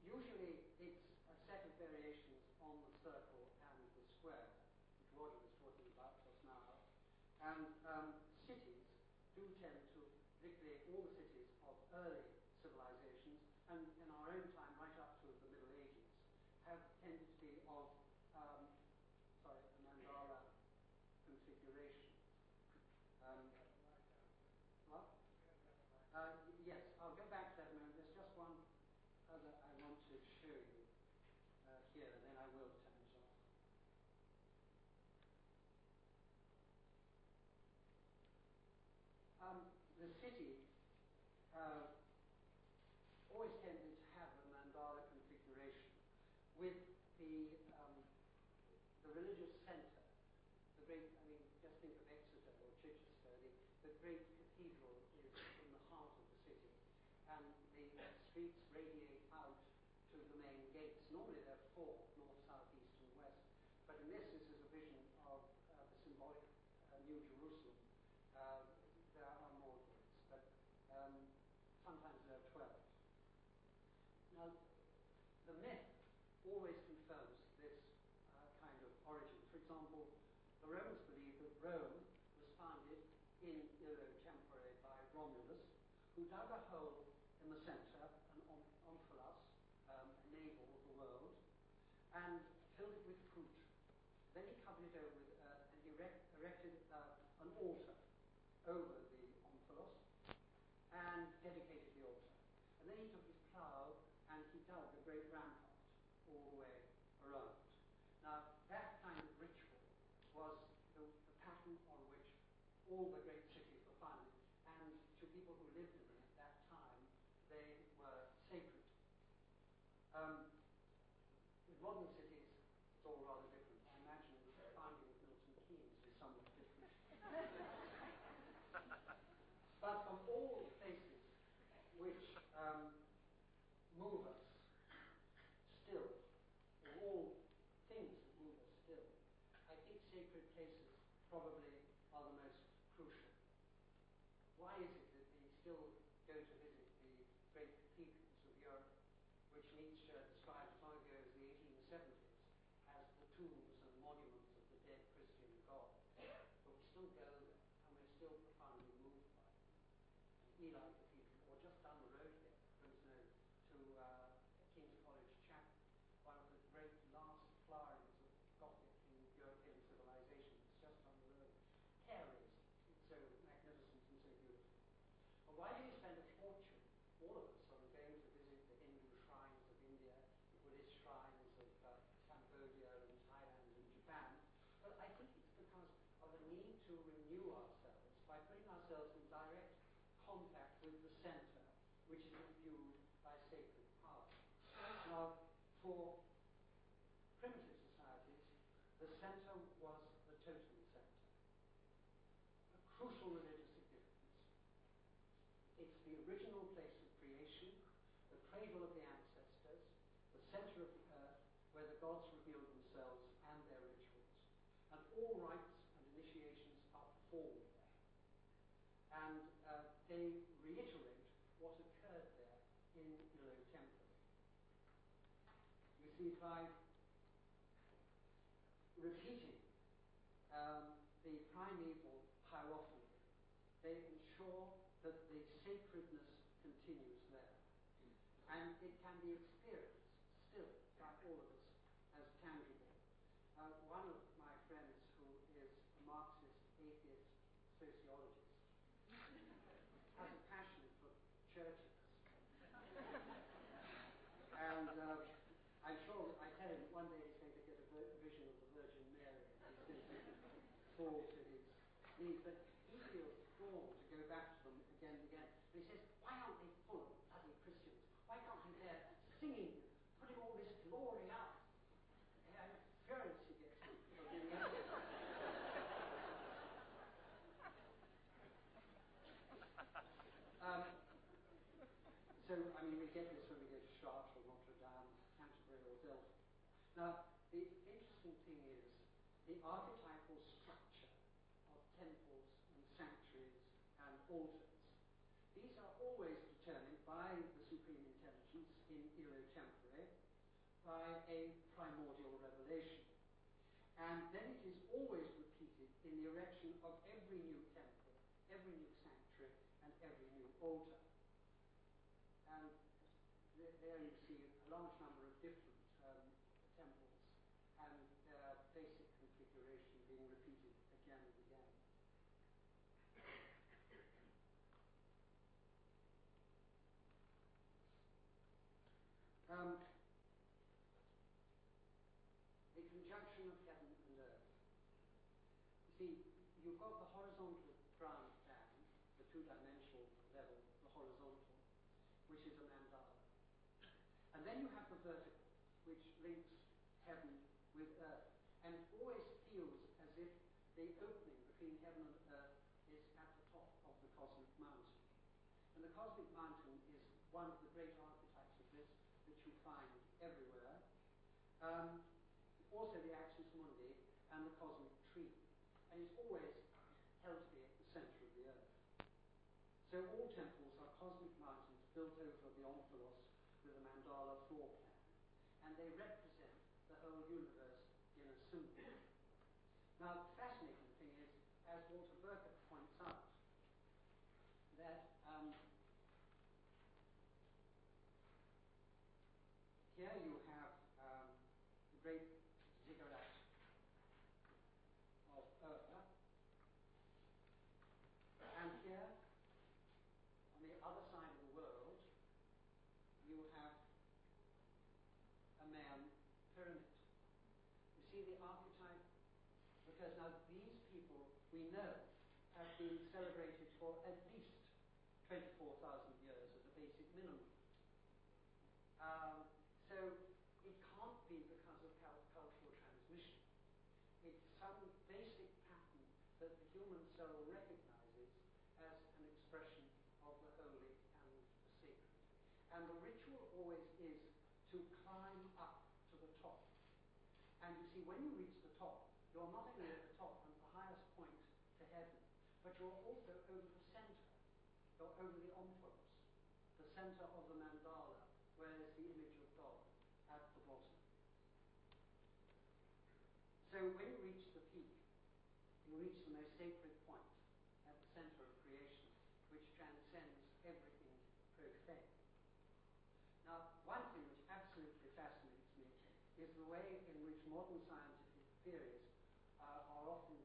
Usually it's a set of variations on the circle and the square, which Roger was talking about just now. And cities do tend to recreate all the cities of early civilizations, and in our own time, right up to the Middle Ages, have tended to be of the mandala configuration. What? Yes, I'll go back to that in a moment. There's just one other I want to show you here, and then I will turn it off. The city always tended to have a mandala configuration with the religious centre, the great, just think of Exeter or Chichester, the great cathedral is in the heart of the city, and the streets radiate out to the main gates. Normally there are four, north, south, east and west, but in this is a vision of the symbolic New Jerusalem. There are more gates, but sometimes there are 12. Now, the myth always confirms this kind of origin. For example, the Romans believed that Rome was founded in Illo Tempore by Romulus, who dug a hole in the centre, an omphalos, a navel of the world, and filled it with fruit. Then he covered it over with earth and erected an altar over the omphalos and dedicated the altar. And then he took his plough and he dug a great rampart all the way around. Now, that kind of ritual was the pattern on which all the great cities were founded, and to people who lived in them at that time, they were sacred. In modern cities, it's all rather different. I imagine the founding of Milton Keynes is somewhat different. But of all the places which move us still, of all things that move us still, I think sacred places probably are the most crucial. Why is it that we still go to visit the great cathedrals of Europe, which Nietzsche described as long ago as the 1870s as the tombs and monuments of the dead Christian God? But we still go there, and we're still profoundly moved by it. Ely Cathedral, or just down the road here, to King's College Chapel, one of the great last flowerings of Gothic in European civilization. It's just on the road. Carries, it's so magnificent and so beautiful. But why do we spend a fortune, all of us, on going to visit the Hindu shrines of India, the Buddhist shrines of Cambodia and Thailand and Japan? Well, I think it's because of the need to renew ourselves by putting ourselves in direct contact with the center, which is imbued by sacred power. Now, for primitive societies, the center was the totem center, a crucial religious significance. It's the original place of creation, the cradle of the ancestors, the center of the earth, where the gods reveal themselves and their rituals. And all rites and initiations are performed there. And they reiterate what occurred there in Illo Tempore. You see, by repeating the primeval hierarchy, they ensure that the sacredness continues there. And it can be experienced still by all of us as tangible. One of my friends, who is a Marxist atheist sociologist, has a passion for churches. And I'm sure, I tell him one day he's going to get a vision of the Virgin Mary, and he's going to fall to his knees. But he feels drawn to go back to them again and again. And he says, why aren't they full of bloody Christians? Why can't they there singing, putting all this glory out? And furious he gets. So, I mean, we get this when we go to Chartres or Notre Dame, Canterbury or Delphi. Now, the interesting thing is the archetypal structure of temples and sanctuaries and altars. These are always determined by the supreme intelligence in iro tempore, by a primordial revelation. And then it is always repeated in the erection of every new temple, every new sanctuary, and every new altar. And there you see a large number of different temples and their basic configuration being repeated again and again. The conjunction of heaven and earth. You see, you've got the horizontal ground plan, the two-dimensional level, the horizontal, which is a mandala. And then you have the vertical, which links heaven with earth. And it always feels as if the opening between heaven and earth is at the top of the cosmic mountain. And the cosmic mountain is one of the great archetypes of this that you find everywhere. Also the axis mundi and the cosmic tree. And it's always held to be at the center of the earth. So all temples are cosmic mountains built over the omphalos with a mandala floor plan. And they represent the whole universe in a symbol. Now, the fascinating thing is, as Walter Burkert points out, that here you have the great ziggurat of Ur, and here, on the other side of the world, you have a Mayan pyramid. You see the archetype? Because now these people, we know, have been celebrated for at least 24,000 years as a basic minimum. So it can't be because of cultural transmission. It's some basic pattern that the human soul recognizes as an expression of the holy and the sacred. And the ritual always is to climb up to the top. And you see, when you reach the top, you're not only at the top and the highest point to heaven, but you're also over the center. You're over the omphalos, the center of the mandala, where is the image of God at the bottom. So when you reach the peak, you reach the most sacred point at the center of creation, which transcends everything profane. Now, one thing which absolutely fascinates me is the way in which modern scientific theories are often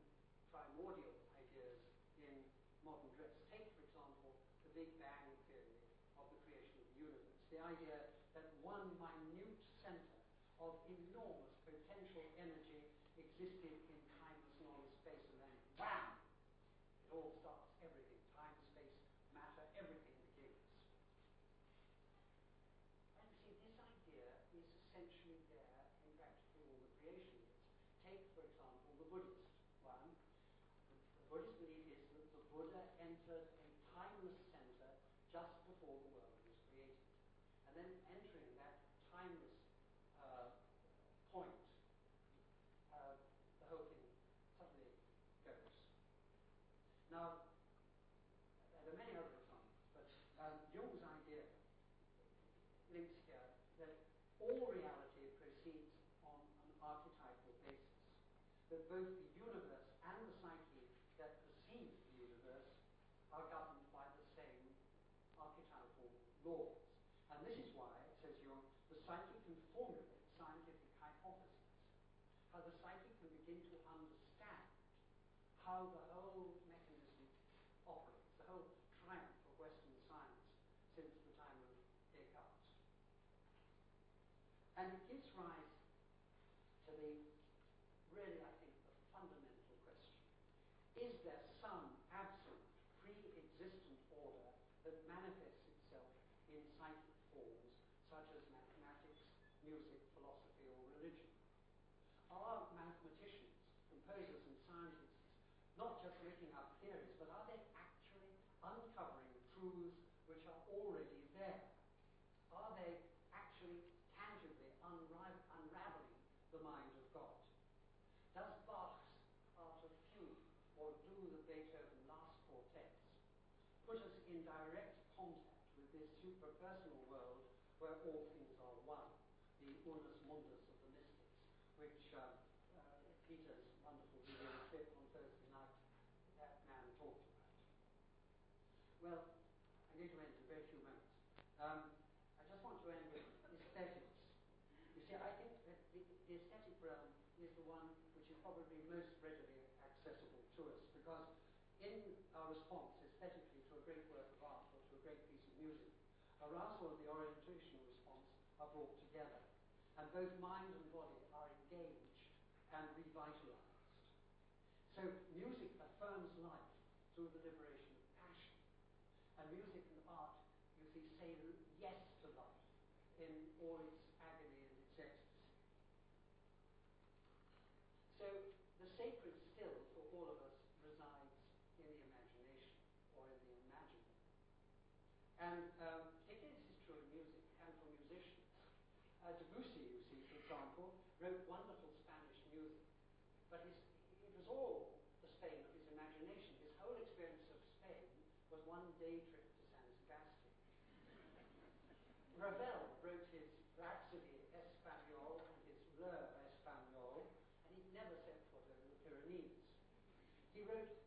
primordial ideas in modern dress. Take, for example, the Big Bang theory of the creation of the universe. The idea that one minute center of enormous potential energy existed in timeless non-space, and then wham! It all starts, everything, time, space, matter, everything begins. And you see, this idea is essentially there in practically all the creation myths. Take, for example, the Buddhist one. The Buddhist belief is that the Buddha entered a timeless center just before the world was created. And then entering that timeless point, the whole thing suddenly goes. Now, there are many other examples, but Jung's idea links here that all reality proceeds on an archetypal basis, that both the universe and the psyche that perceives the universe are governed by the same archetypal laws. And this is why, says Jung, the psyche can formulate scientific hypotheses, how the psyche can begin to understand how the whole mechanism operates, the whole triumph of Western science since the time of Descartes. And it gives rise to the, really, I think, the fundamental question. Is there some absolute pre-existent order that manifests itself in psychic forms such as mathematics, music, philosophy, or religion? Are mathematicians, composers, and scientists not just making up theories, but are they actually uncovering truths which are already there? Are they actually tangibly unraveling the mind of God? Does Bach put us in direct contact with this super-personal world where all things are one, the unus mundus of the mystics, which Peter's wonderful video clip on Thursday night, that man talked about. Well, I'm going to end in a very few moments. I just want to end with aesthetics. You see, I think that the aesthetic realm is the one which is probably most readily accessible to us, because in our response aesthetically to a great work of art or to a great piece of music, arousal and the orientational response are brought together, and both mind and body are engaged and revitalized. So music affirms life through the liberation of passion, and music and art, you see, say yes to life in all its agony and its ecstasy. So the sacred still, for all of us, resides in the imagination, or in the imaginary. And particularly this is true in music and for musicians. Debussy, you see, for example, wrote wonderful Spanish music, but it was all the Spain of his imagination. His whole experience of Spain was one day trip to San Sebastian. Ravel wrote his Rhapsody Espagnole and his L'Heure Espagnole, and he never set foot over the Pyrenees. He wrote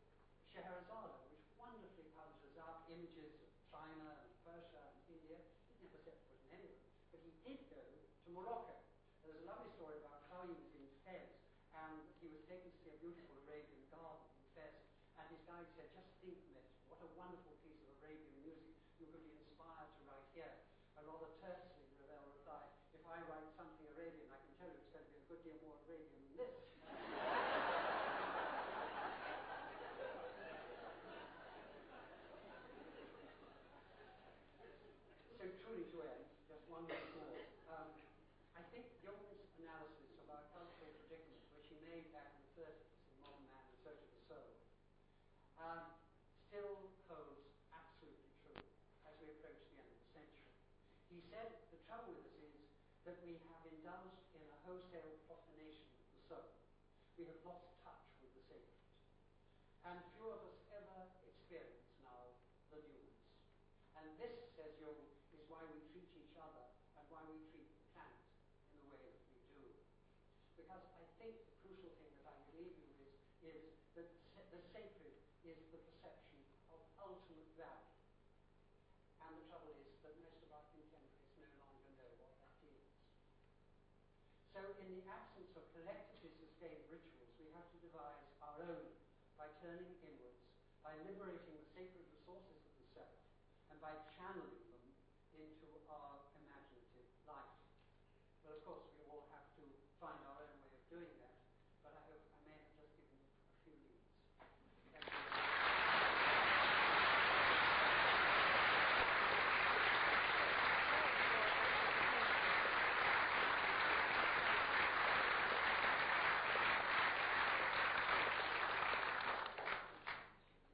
Scheherazade, which wonderfully conjures up images of China and Persia and India. He never set foot in England, but he did go to Morocco. There's a lovely story about how he was in Fez, and he was taken to see a beautiful Arabian garden in Fez, and his guide said, just think, Miss, what a wonderful piece of Arabian music you could be inspired to write here. And rather tersely, Ravel replied, if I write something Arabian, I can tell you it's going to be a good deal more Arabian than this. So truly to end, just one more. I think Jung's analysis of our cultural predicament, which he made back in the 30s in Modern Man in Search of the Soul, still holds absolutely true as we approach the end of the century. He said the trouble with us is that we have indulged in a wholesale profanation of the soul. We have lost touch with the sacred. And few of us ever experience now the nuance. And this, says Jung, is why we treat each other and why we treat the planet in the way that we do. Because I think the crucial thing that I would leave you with is that the sacred is the perception of ultimate value. And the trouble is that most of our contemporaries no longer know what that is. So in the absence of collectively sustained rituals, we have to devise our own by turning inwards, by liberating the sacred resources of the self, and by channeling them into our imaginative life. Well, of course, we all have to find our own way of doing that, but I hope I may have just given you a few leads. Thank you.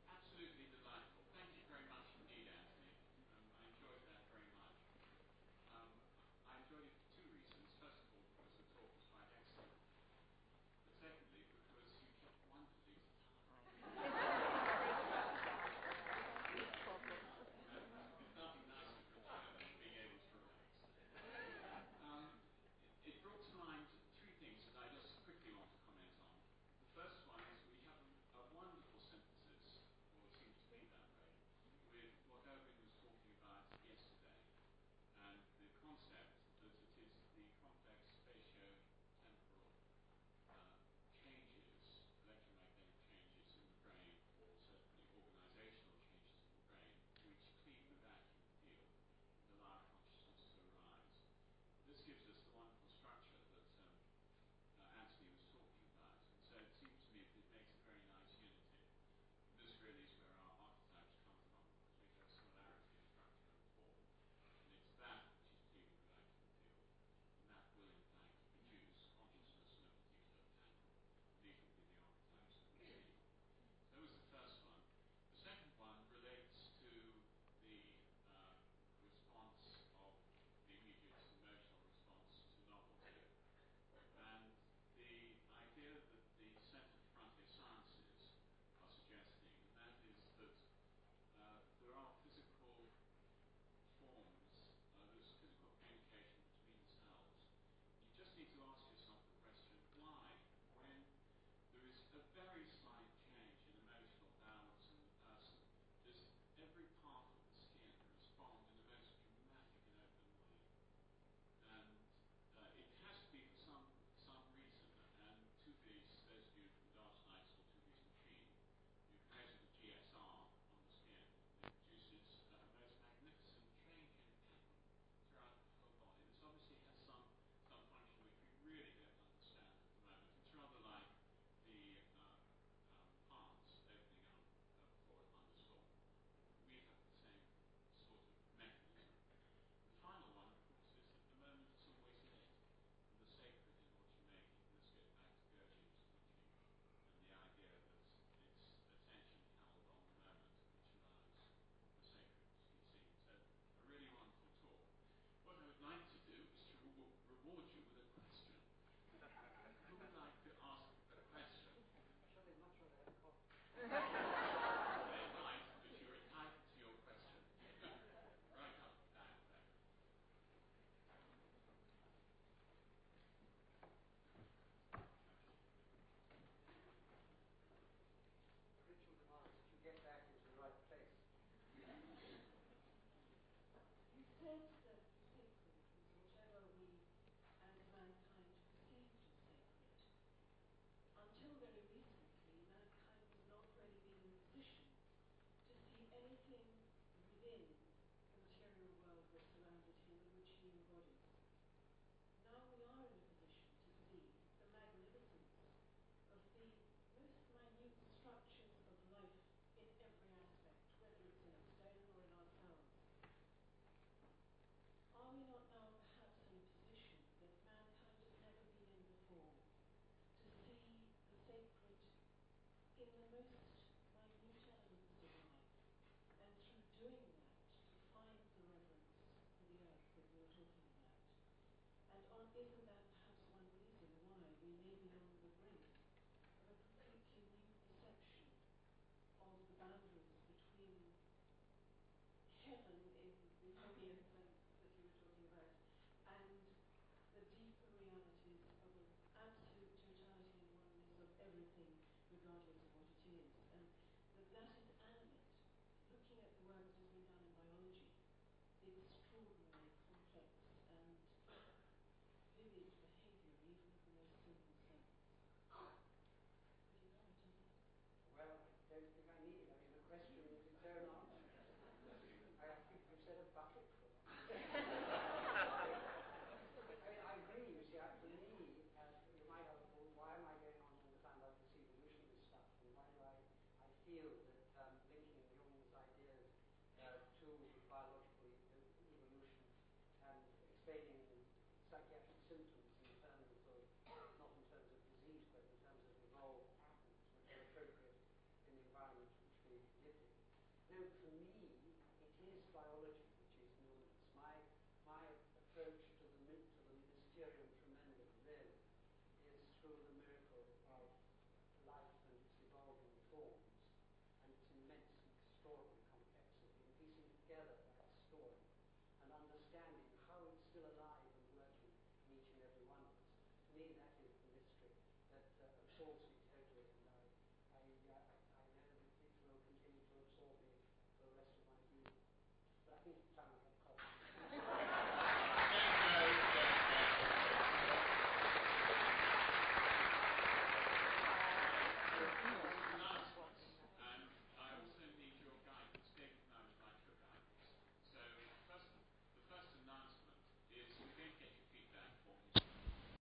Absolutely delightful. Thank you very much indeed, Anthony. I enjoyed So for me, it is biology